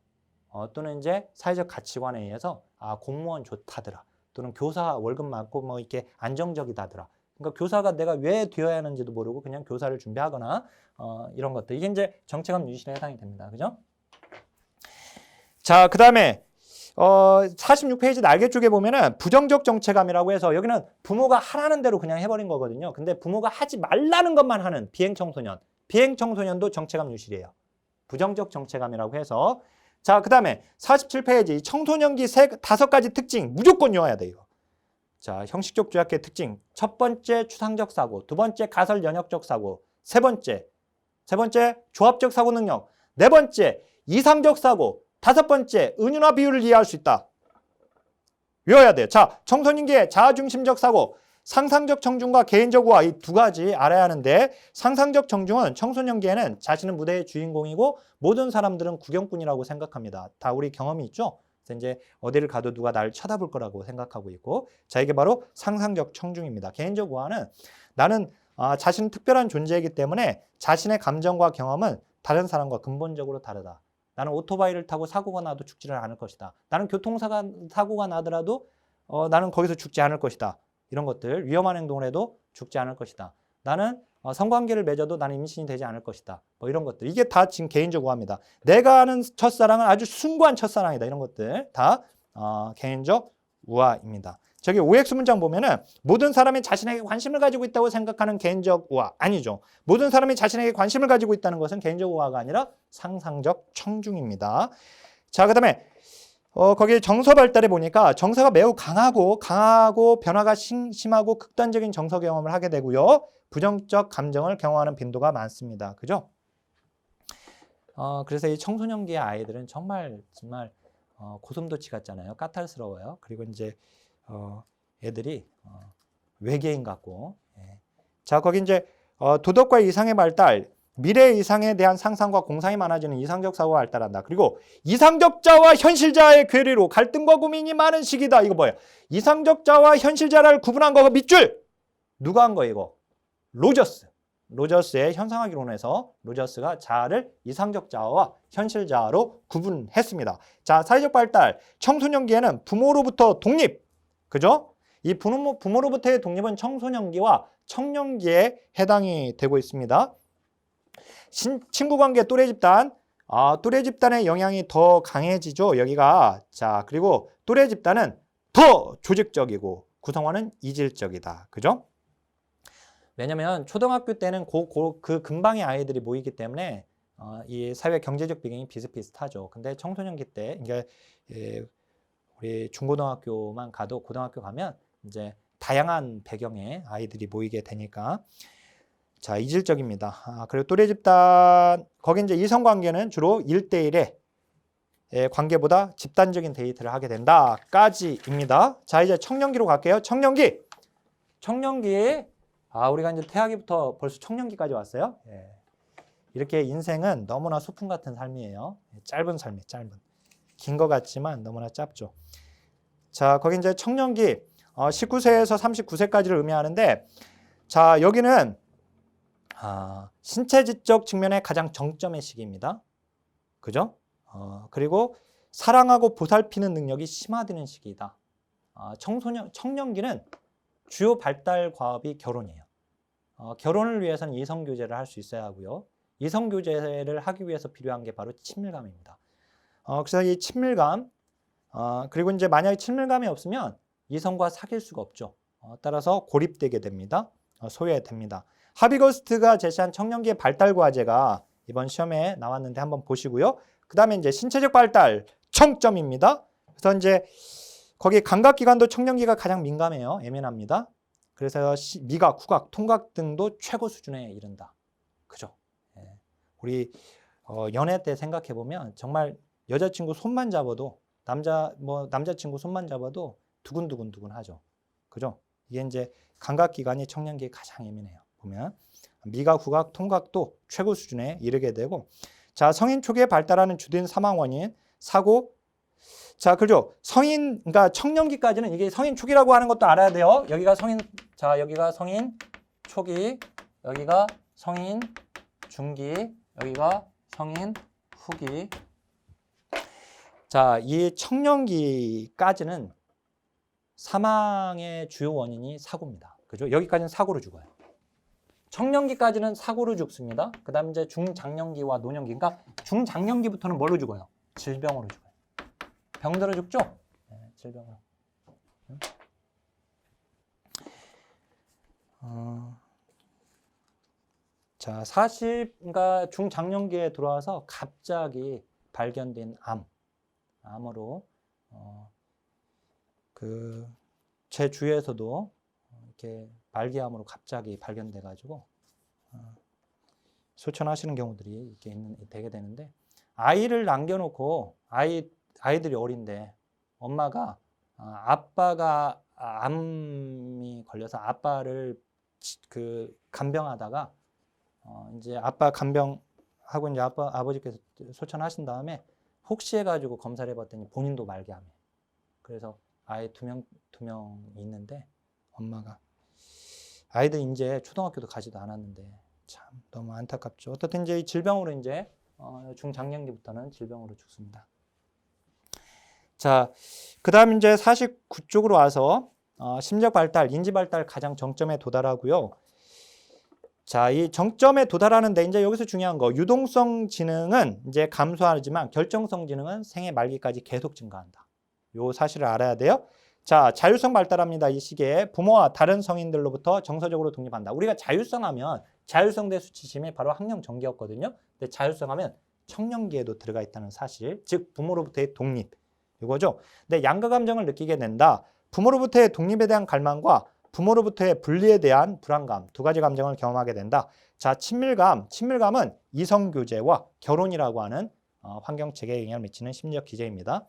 또는 이제 사회적 가치관에 의해서 공무원 좋다더라. 또는 교사 월급 많고 뭐 이렇게 안정적이다더라. 그러니까 교사가 내가 왜 되어야 하는지도 모르고 그냥 교사를 준비하거나 이런 것들. 이게 이제 정체감 유실에 해당이 됩니다. 그죠? 자, 그다음에 46페이지 날개 쪽에 보면은 부정적 정체감이라고 해서 여기는 부모가 하라는 대로 그냥 해버린 거거든요. 근데 부모가 하지 말라는 것만 하는 비행청소년. 비행청소년도 정체감 유실이에요. 부정적 정체감이라고 해서. 자, 그 다음에 47페이지 청소년기 5가지 특징 무조건 외워야 돼요. 자, 형식적 조약의 특징. 첫 번째 추상적 사고, 두 번째 가설 연역적 사고, 세 번째 조합적 사고 능력, 네 번째 이상적 사고, 다섯 번째 은유나 비유를 이해할 수 있다. 외워야 돼요. 자, 청소년기의 자아중심적 사고, 상상적 청중과 개인적 우화 이 두 가지 알아야 하는데 상상적 청중은 청소년기에는 자신은 무대의 주인공이고 모든 사람들은 구경꾼이라고 생각합니다. 다 우리 경험이 있죠? 그래서 이제 어디를 가도 누가 나를 쳐다볼 거라고 생각하고 있고 자 이게 바로 상상적 청중입니다. 개인적 우화는 나는 자신은 특별한 존재이기 때문에 자신의 감정과 경험은 다른 사람과 근본적으로 다르다. 나는 오토바이를 타고 사고가 나도 죽지를 않을 것이다. 나는 사고가 나더라도 나는 거기서 죽지 않을 것이다. 이런 것들, 위험한 행동을 해도 죽지 않을 것이다. 나는 성관계를 맺어도 나는 임신이 되지 않을 것이다. 뭐 이런 것들. 이게 다 지금 개인적 우화입니다. 내가 아는 첫사랑은 아주 숭고한 첫사랑이다. 이런 것들 다 개인적 우화입니다. 저기 OX 문장 보면은 모든 사람이 자신에게 관심을 가지고 있다고 생각하는 개인적 우화. 아니죠. 모든 사람이 자신에게 관심을 가지고 있다는 것은 개인적 우화가 아니라 상상적 청중입니다. 자, 그 다음에 거기에 정서 발달에 보니까 정서가 매우 강하고 변화가 심하고 극단적인 정서 경험을 하게 되고요. 부정적 감정을 경험하는 빈도가 많습니다. 그죠? 그래서 이 청소년기의 아이들은 정말 고슴도치 같잖아요. 까탈스러워요. 그리고 이제 애들이 외계인 같고. 예. 자, 거기 이제 도덕과 이상의 발달, 미래 이상에 대한 상상과 공상이 많아지는 이상적 사고가 발달한다. 그리고 이상적자와 현실자의 괴리로 갈등과 고민이 많은 시기다. 이거 뭐예요? 이상적자와 현실자를 구분한 거가 밑줄. 누가 한 거예요, 이거? 로저스. 로저스의 현상학이론에서 로저스가 자아를 이상적자와 현실자로 구분했습니다. 자, 사회적 발달. 청소년기에는 부모로부터 독립. 그죠? 이 부모로부터의 독립은 청소년기와 청년기에 해당이 되고 있습니다. 친구관계 또래 집단, 또래 집단의 영향이 더 강해지죠. 여기가. 자, 그리고 또래 집단은 더 조직적이고 구성원은 이질적이다. 그죠? 왜냐면 초등학교 때는 그 근방의 아이들이 모이기 때문에 이 사회 경제적 배경이 비슷비슷하죠. 근데 청소년기 때 이게 우리 중고등학교만 가도 고등학교 가면 이제 다양한 배경의 아이들이 모이게 되니까 자, 이질적입니다. 그리고 또래 집단, 거기 이제 이성관계는 주로 1대1의 관계보다 집단적인 데이트를 하게 된다. 까지입니다. 자, 이제 청년기로 갈게요. 청년기. 우리가 이제 태아기부터 벌써 청년기까지 왔어요. 예. 이렇게 인생은 너무나 소풍 같은 삶이에요. 짧은 삶이 짧은. 긴 것 같지만 너무나 짧죠. 자, 거기 이제 청년기 19세에서 39세까지를 의미하는데 자, 여기는 신체지적 측면의 가장 정점의 시기입니다. 그죠? 그리고 사랑하고 보살피는 능력이 심화되는 시기이다. 청년기는 주요 발달 과업이 결혼이에요. 결혼을 위해서는 이성교제를 할 수 있어야 하고요. 이성교제를 하기 위해서 필요한 게 바로 친밀감입니다. 그래서 이 친밀감, 그리고 이제 만약에 친밀감이 없으면 이성과 사귈 수가 없죠. 따라서 고립되게 됩니다. 소외됩니다. 하비거스트가 제시한 청년기의 발달 과제가 이번 시험에 나왔는데 한번 보시고요. 그 다음에 이제 신체적 발달 청점입니다. 그래서 이제 거기 감각기관도 청년기가 가장 민감해요. 예민합니다. 그래서 미각, 후각, 통각 등도 최고 수준에 이른다. 그죠? 예. 우리 연애 때 생각해 보면 정말 여자친구 손만 잡아도 남자친구 손만 잡아도 두근두근 하죠. 그죠? 이게 이제 감각기관이 청년기에 가장 예민해요. 보면 미각, 후각, 통각도 최고 수준에 이르게 되고 자, 성인 초기에 발달하는 주된 사망 원인 사고 자, 그죠? 성인 그러니까 청년기까지는 이게 성인 초기라고 하는 것도 알아야 돼요. 여기가 성인 자, 여기가 성인 초기, 여기가 성인 중기, 여기가 성인 후기. 자, 이 청년기까지는 사망의 주요 원인이 사고입니다. 그죠? 여기까지는 사고로 죽어요. 청년기까지는 사고로 죽습니다. 그 다음 이제 중장년기와 노년기. 그러니까 중장년기부터는 뭘로 죽어요? 질병으로 죽어요. 병들어 죽죠? 네, 질병으로. 자, 그러니까 중장년기에 들어와서 갑자기 발견된 암으로 제 주위에서도 이렇게 말기암으로 갑자기 발견돼가지고 소천하시는 경우들이 이렇게 되게 되는데 아이를 남겨놓고 아이들이 어린데 엄마가 아빠가 암이 걸려서 아빠를 간병하다가 이제 아빠 간병하고 이제 아버지께서 소천하신 다음에 혹시 해가지고 검사를 해봤더니 본인도 말기암이에요. 그래서 아이 두 명 있는데 엄마가 아이들 이제 초등학교도 가지도 않았는데 참 너무 안타깝죠. 어떻든 이제 이 질병으로 이제 중장년기부터는 질병으로 죽습니다. 자, 그다음 이제 49쪽으로 와서 심적 발달, 인지 발달 가장 정점에 도달하고요. 자, 이 정점에 도달하는데 이제 여기서 중요한 거 유동성 지능은 이제 감소하지만 결정성 지능은 생애 말기까지 계속 증가한다. 요 사실을 알아야 돼요. 자, 자율성 발달합니다. 이 시기에 부모와 다른 성인들로부터 정서적으로 독립한다. 우리가 자율성 하면 자율성대 수치심이 바로 학령 전개였거든요. 근데 자율성 하면 청년기에도 들어가 있다는 사실, 즉 부모로부터의 독립 이거죠. 근데 양가 감정을 느끼게 된다. 부모로부터의 독립에 대한 갈망과 부모로부터의 분리에 대한 불안감 두 가지 감정을 경험하게 된다. 자, 친밀감은 이성교제와 결혼이라고 하는 환경체계에 영향을 미치는 심리적 기제입니다.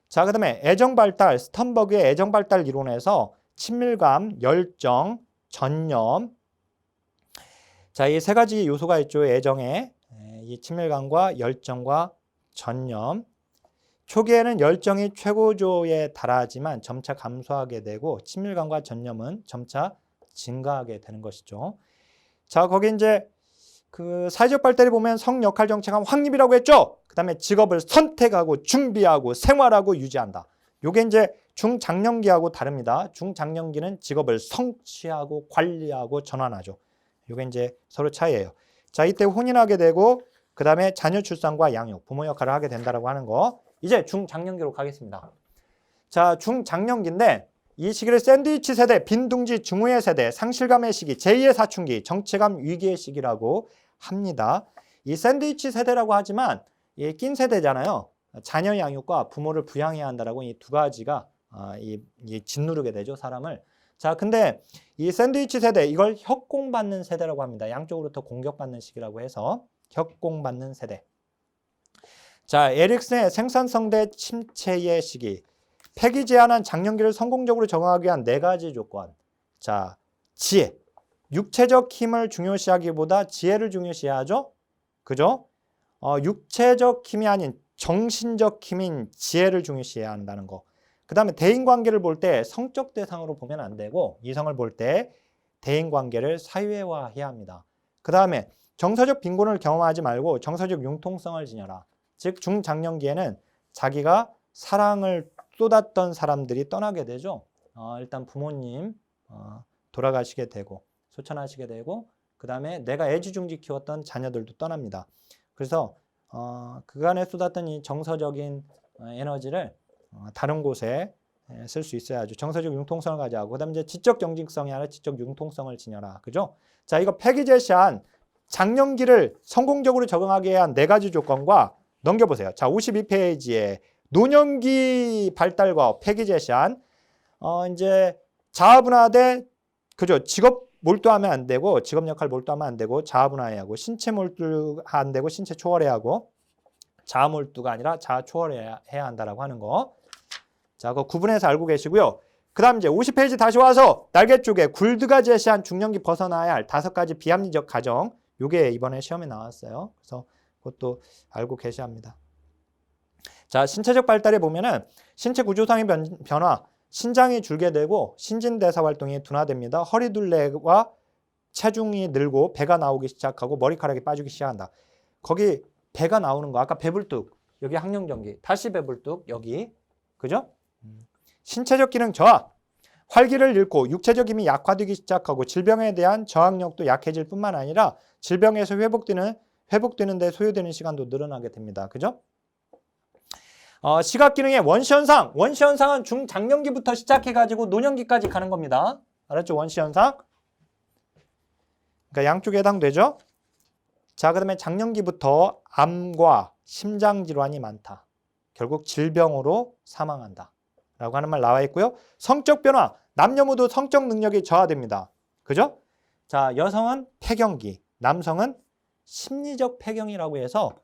자, 그 다음에 애정발달, 스턴버그의 애정발달 이론에서 친밀감, 열정, 전념 자, 이 세 가지 요소가 있죠. 애정에 이 친밀감과 열정과 전념 초기에는 열정이 최고조에 달하지만 점차 감소하게 되고 친밀감과 전념은 점차 증가하게 되는 것이죠. 자, 거기 이제 사회적 발달에 보면 성역할 정체가 확립이라고 했죠. 그 다음에 직업을 선택하고 준비하고 생활하고 유지한다. 요게 이제 중장년기하고 다릅니다. 중장년기는 직업을 성취하고 관리하고 전환하죠. 요게 이제 서로 차이예요. 자, 이때 혼인하게 되고 그 다음에 자녀 출산과 양육, 부모 역할을 하게 된다라고 하는 거. 이제 중장년기로 가겠습니다. 자, 중장년기인데 이 시기를 샌드위치 세대, 빈둥지 증후의 세대, 상실감의 시기, 제2의 사춘기, 정체감 위기의 시기라고 합니다. 이 샌드위치 세대라고 하지만 이 낀 세대잖아요. 자녀 양육과 부모를 부양해야 한다라고 이 두 가지가 짓누르게 되죠, 사람을. 자, 근데 이 샌드위치 세대, 이걸 협공받는 세대라고 합니다. 양쪽으로부터 공격받는 시기라고 해서 협공받는 세대. 자, 에릭슨의 생산성 대 침체의 시기. 폐기 제한한 장년기를 성공적으로 적응하기 위한 네 가지 조건. 자, 지혜. 육체적 힘을 중요시하기보다 지혜를 중요시하죠. 그죠? 육체적 힘이 아닌 정신적 힘인 지혜를 중요시해야 한다는 거. 그 다음에 대인관계를 볼 때 성적 대상으로 보면 안 되고 이성을 볼 때 대인관계를 사회화해야 합니다. 그 다음에 정서적 빈곤을 경험하지 말고 정서적 융통성을 지녀라. 즉 중장년기에는 자기가 사랑을 쏟았던 사람들이 떠나게 되죠. 일단 부모님 돌아가시게 되고 소천하시게 되고 그 다음에 내가 애지중지 키웠던 자녀들도 떠납니다. 그래서 그간에 쏟았던 이 정서적인 에너지를 다른 곳에 쓸 수 있어야죠. 정서적 융통성을 가져가고 그다음에 이제 지적 경직성이 아니라 지적 융통성을 지녀라. 그죠? 자, 이거 폐기 제시한 장년기를 성공적으로 적응하게 한 네 가지 조건과 넘겨보세요. 자, 52페이지에 노년기 발달과 폐기 제시한 이제 자아분화대 그죠? 직업 몰두하면 안 되고 직업 역할 몰두하면 안 되고 자아분화해야 하고 신체 몰두 안 되고 신체 초월해야 하고 자아 몰두가 아니라 자아 초월해야 한다라고 하는 거. 자, 그거 구분해서 알고 계시고요. 그 다음 이제 50페이지 다시 와서 날개 쪽에 굴드가 제시한 중년기 벗어나야 할 5가지 비합리적 가정. 요게 이번에 시험에 나왔어요. 그래서 그것도 알고 계셔야 합니다. 자, 신체적 발달에 보면은 신체 구조상의 변화, 신장이 줄게 되고 신진대사 활동이 둔화됩니다. 허리둘레와 체중이 늘고 배가 나오기 시작하고 머리카락이 빠지기 시작한다. 거기 배가 나오는 거 아까 배불뚝 여기 항령정기 다시 배불뚝 여기 그죠? 신체적 기능 저하 활기를 잃고 육체적 힘이 약화되기 시작하고 질병에 대한 저항력도 약해질 뿐만 아니라 질병에서 회복되는 데 소요되는 시간도 늘어나게 됩니다. 그죠? 시각 기능의 원시현상. 원시현상은 중장년기부터 시작해가지고 노년기까지 가는 겁니다. 알았죠? 원시현상. 그러니까 양쪽에 해당되죠? 자, 그 다음에 장년기부터 암과 심장질환이 많다. 결국 질병으로 사망한다. 라고 하는 말 나와 있고요. 성적 변화. 남녀 모두 성적 능력이 저하됩니다. 그죠? 자, 여성은 폐경기, 남성은 심리적 폐경이라고 해서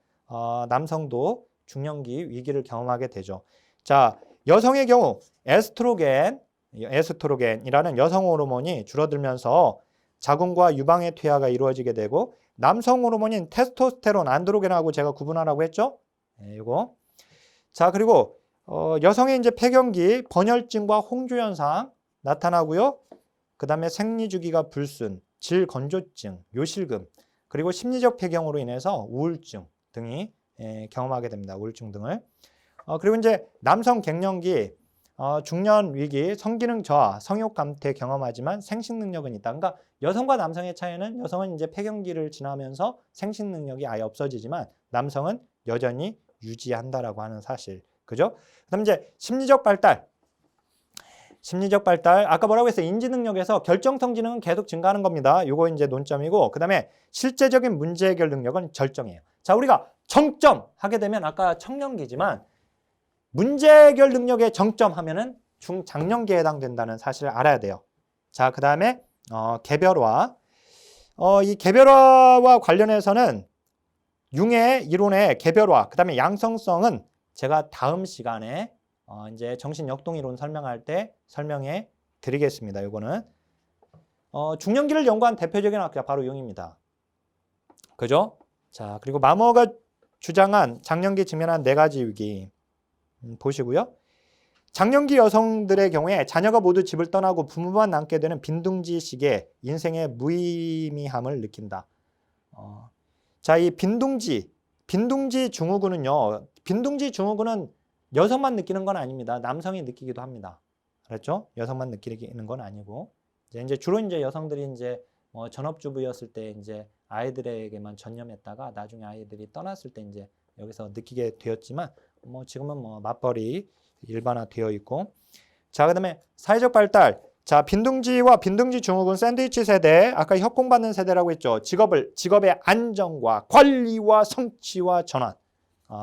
남성도 중년기 위기를 경험하게 되죠. 자, 여성의 경우 에스트로겐이라는 여성 호르몬이 줄어들면서 자궁과 유방의 퇴화가 이루어지게 되고 남성 호르몬인 테스토스테론, 안드로겐하고 제가 구분하라고 했죠? 이거. 자, 그리고 여성의 이제 폐경기, 번혈증과 홍조 현상 나타나고요. 그 다음에 생리주기가 불순, 질건조증, 요실금, 그리고 심리적 폐경으로 인해서 우울증 등이 경험하게 됩니다. 우울증 등을. 그리고 이제 남성 갱년기, 중년 위기, 성기능 저하, 성욕 감퇴 경험하지만 생식 능력은 있다. 그러니까 여성과 남성의 차이는 여성은 이제 폐경기를 지나면서 생식 능력이 아예 없어지지만 남성은 여전히 유지한다라고 하는 사실. 그죠? 그다음 이제 심리적 발달. 아까 뭐라고 했어요? 인지 능력에서 결정성 지능은 계속 증가하는 겁니다. 요거 이제 논점이고, 그다음에 실제적인 문제 해결 능력은 절정이에요. 자, 우리가 정점 하게 되면 아까 청년기지만 문제 해결 능력의 정점 하면은 중장년기에 해당된다는 사실을 알아야 돼요. 자, 그다음에 개별화. 이 개별화와 관련해서는 융의 이론의 개별화, 그다음에 양성성은 제가 다음 시간에 이제 정신역동이론 설명할 때 설명해 드리겠습니다. 이거는 중년기를 연구한 대표적인 학자 바로 융입니다. 그죠? 자, 그리고 마머가 주장한 장년기 직면한 4가지 위기 보시고요. 장년기 여성들의 경우에 자녀가 모두 집을 떠나고 부모만 남게 되는 빈둥지식의 인생의 무의미함을 느낀다. 자, 이 빈둥지 증후군은요. 빈둥지 증후군은 여성만 느끼는 건 아닙니다. 남성이 느끼기도 합니다. 그렇죠? 여성만 느끼는 건 아니고 이제 주로 이제 여성들이 이제 전업주부였을 때 이제 아이들에게만 전념했다가 나중에 아이들이 떠났을 때 이제 여기서 느끼게 되었지만 지금은 맞벌이 일반화되어 있고. 자, 그다음에 사회적 발달. 자, 빈둥지와 빈둥지 증후군 샌드위치 세대, 아까 협공받는 세대라고 했죠. 직업의 안정과 관리와 성취와 전환.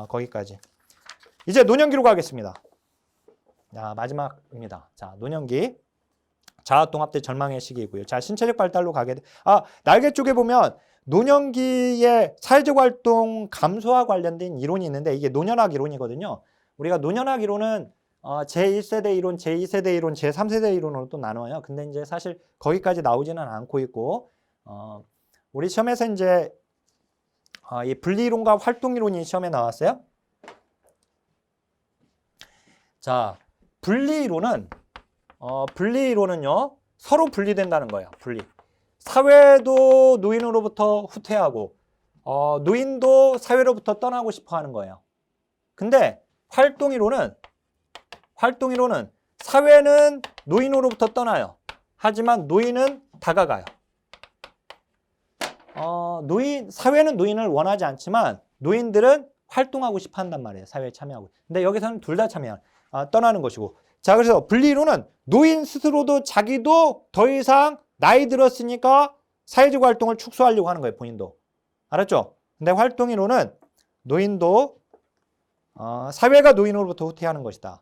거기까지. 이제 노년기로 가겠습니다. 자, 마지막입니다. 자, 노년기. 자아통합대 절망의 시기이고요. 자, 신체적 발달로 가게 돼. 날개 쪽에 보면 노년기의 사회적 활동 감소와 관련된 이론이 있는데 이게 노년학 이론이거든요. 우리가 노년학 이론은 제1세대 이론, 제2세대 이론, 제3세대 이론으로 또 나눠요. 근데 이제 사실 거기까지 나오지는 않고 있고, 우리 시험에서 이제 이 분리이론과 활동이론이 시험에 나왔어요. 자, 분리이론은요, 서로 분리된다는 거예요. 사회도 노인으로부터 후퇴하고, 노인도 사회로부터 떠나고 싶어 하는 거예요. 근데 활동이론은 사회는 노인으로부터 떠나요. 하지만 노인은 다가가요. 사회는 노인을 원하지 않지만 노인들은 활동하고 싶어 한단 말이에요. 사회에 참여하고. 근데 여기서는 둘 다 떠나는 것이고. 자, 그래서 분리이론은 노인 스스로도 자기도 더 이상 나이 들었으니까 사회적 활동을 축소하려고 하는 거예요. 본인도. 알았죠? 근데 활동이론은 노인도 사회가 노인으로부터 후퇴하는 것이다.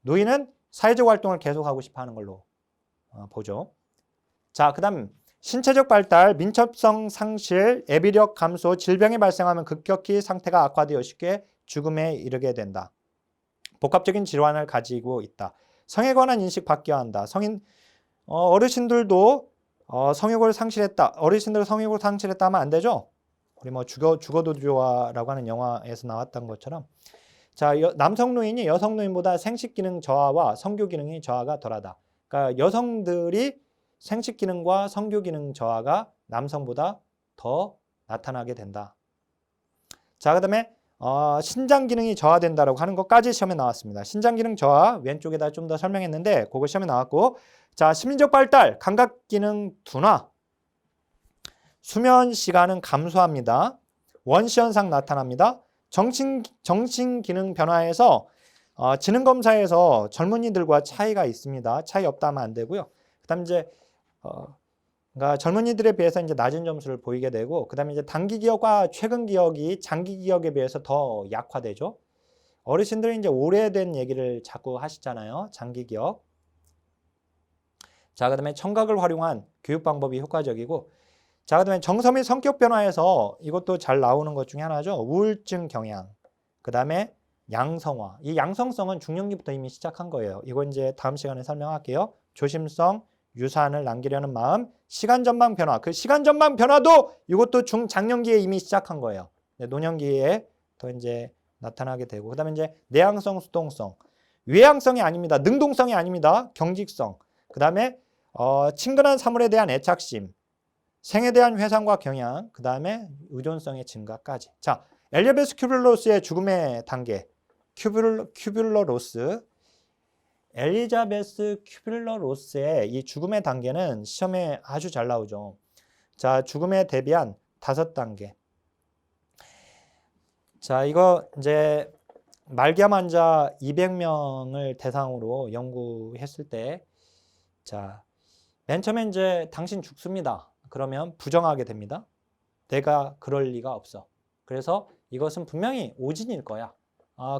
노인은 사회적 활동을 계속하고 싶어 하는 걸로 보죠. 자, 그 다음 신체적 발달, 민첩성 상실, 애비력 감소, 질병이 발생하면 급격히 상태가 악화되어 쉽게 죽음에 이르게 된다. 복합적인 질환을 가지고 있다. 성에 관한 인식 바뀌어야 한다. 어르신들도 성욕을 상실했다. 어르신들 성욕을 상실했다 하면 안 되죠. 우리 뭐 죽어도 좋아라고 하는 영화에서 나왔던 것처럼 자, 남성 노인이 여성 노인보다 생식 기능 저하와 성교 기능이 저하가 덜하다. 그러니까 여성들이 생식 기능과 성교 기능 저하가 남성보다 더 나타나게 된다. 자, 그다음에 신장 기능이 저하된다라고 하는 것까지 시험에 나왔습니다. 신장 기능 저하 왼쪽에다 좀 더 설명했는데 그거 시험에 나왔고, 자, 심리적 발달, 감각 기능 둔화, 수면 시간은 감소합니다. 원시 현상 나타납니다. 정신 기능 변화에서 지능 검사에서 젊은이들과 차이가 있습니다. 차이 없다 하면 안 되고요. 그다음 이제 그러니까 젊은이들에 비해서 이제 낮은 점수를 보이게 되고, 그다음에 이제 단기 기억과 최근 기억이 장기 기억에 비해서 더 약화되죠. 어르신들이 이제 오래된 얘기를 자꾸 하시잖아요. 장기 기억. 자, 그다음에 청각을 활용한 교육 방법이 효과적이고, 자, 그다음에 정서 및 성격 변화에서 이것도 잘 나오는 것 중에 하나죠. 우울증 경향. 그다음에 양성화. 이 양성성은 중년기부터 이미 시작한 거예요. 이거 이제 다음 시간에 설명할게요. 조심성, 유산을 남기려는 마음, 시간 전망 변화. 그 시간 전망 변화도 이것도 중장년기에 이미 시작한 거예요. 노년기에 더 이제 나타나게 되고, 그다음에 이제 내향성, 수동성. 외향성이 아닙니다. 능동성이 아닙니다. 경직성. 그다음에 친근한 사물에 대한 애착심. 생에 대한 회상과 경향, 그 다음에 의존성의 증가까지. 자, 엘리자베스 큐블러로스의 죽음의 단계. 큐블러로스. 엘리자베스 큐블러로스의 이 죽음의 단계는 시험에 아주 잘 나오죠. 자, 죽음에 대비한 5단계. 자, 이거 이제 말기암 환자 200명을 대상으로 연구했을 때, 자, 맨 처음에 이제 당신 죽습니다. 그러면 부정하게 됩니다. 내가 그럴 리가 없어. 그래서 이것은 분명히 오진일 거야.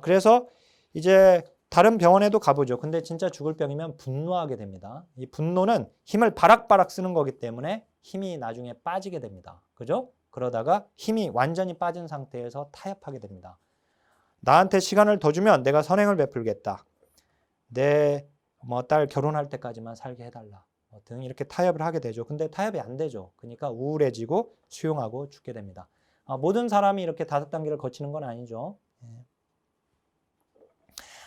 그래서 이제 다른 병원에도 가보죠. 근데 진짜 죽을 병이면 분노하게 됩니다. 이 분노는 힘을 바락바락 쓰는 거기 때문에 힘이 나중에 빠지게 됩니다. 그죠? 그러다가 힘이 완전히 빠진 상태에서 타협하게 됩니다. 나한테 시간을 더 주면 내가 선행을 베풀겠다. 내 딸 결혼할 때까지만 살게 해달라. 등 이렇게 타협을 하게 되죠. 근데 타협이 안 되죠. 그러니까 우울해지고 수용하고 죽게 됩니다. 모든 사람이 이렇게 5단계를 거치는 건 아니죠.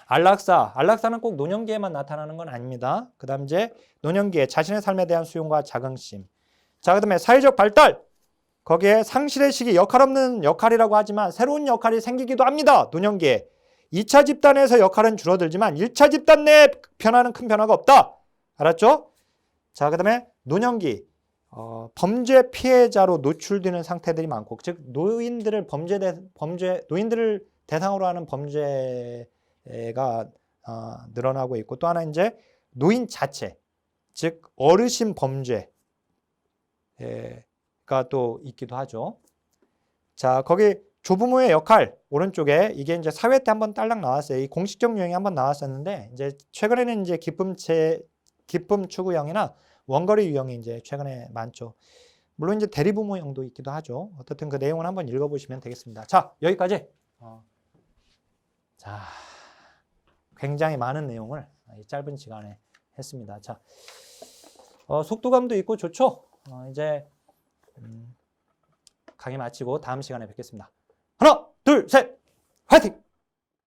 안락사는 꼭 노년기에만 나타나는 건 아닙니다. 그 다음 이제 노년기에 자신의 삶에 대한 수용과 자긍심. 자, 그 다음에 사회적 발달. 거기에 상실의 시기, 역할 없는 역할이라고 하지만 새로운 역할이 생기기도 합니다. 노년기에. 2차 집단에서 역할은 줄어들지만 1차 집단 내에 변화는 큰 변화가 없다. 알았죠? 자, 그 다음에 노년기, 범죄 피해자로 노출되는 상태들이 많고, 즉 노인들을 대상으로 하는 범죄가 늘어나고 있고, 또 하나 이제 노인 자체, 즉 어르신 범죄가 또 있기도 하죠. 자, 거기 조부모의 역할 오른쪽에 이게 이제 사회 때 한번 딸랑 나왔어요. 이 공식적 유형이 한번 나왔었는데, 이제 최근에는 이제 기쁨 추구형이나 원거리 유형이 이제 최근에 많죠. 물론 이제 대리부모형도 있기도 하죠. 어떻든 그 내용을 한번 읽어보시면 되겠습니다. 자, 여기까지. 자, 굉장히 많은 내용을 이 짧은 시간에 했습니다. 자, 속도감도 있고 좋죠. 이제 강의 마치고 다음 시간에 뵙겠습니다. 하나, 둘, 셋, 화이팅!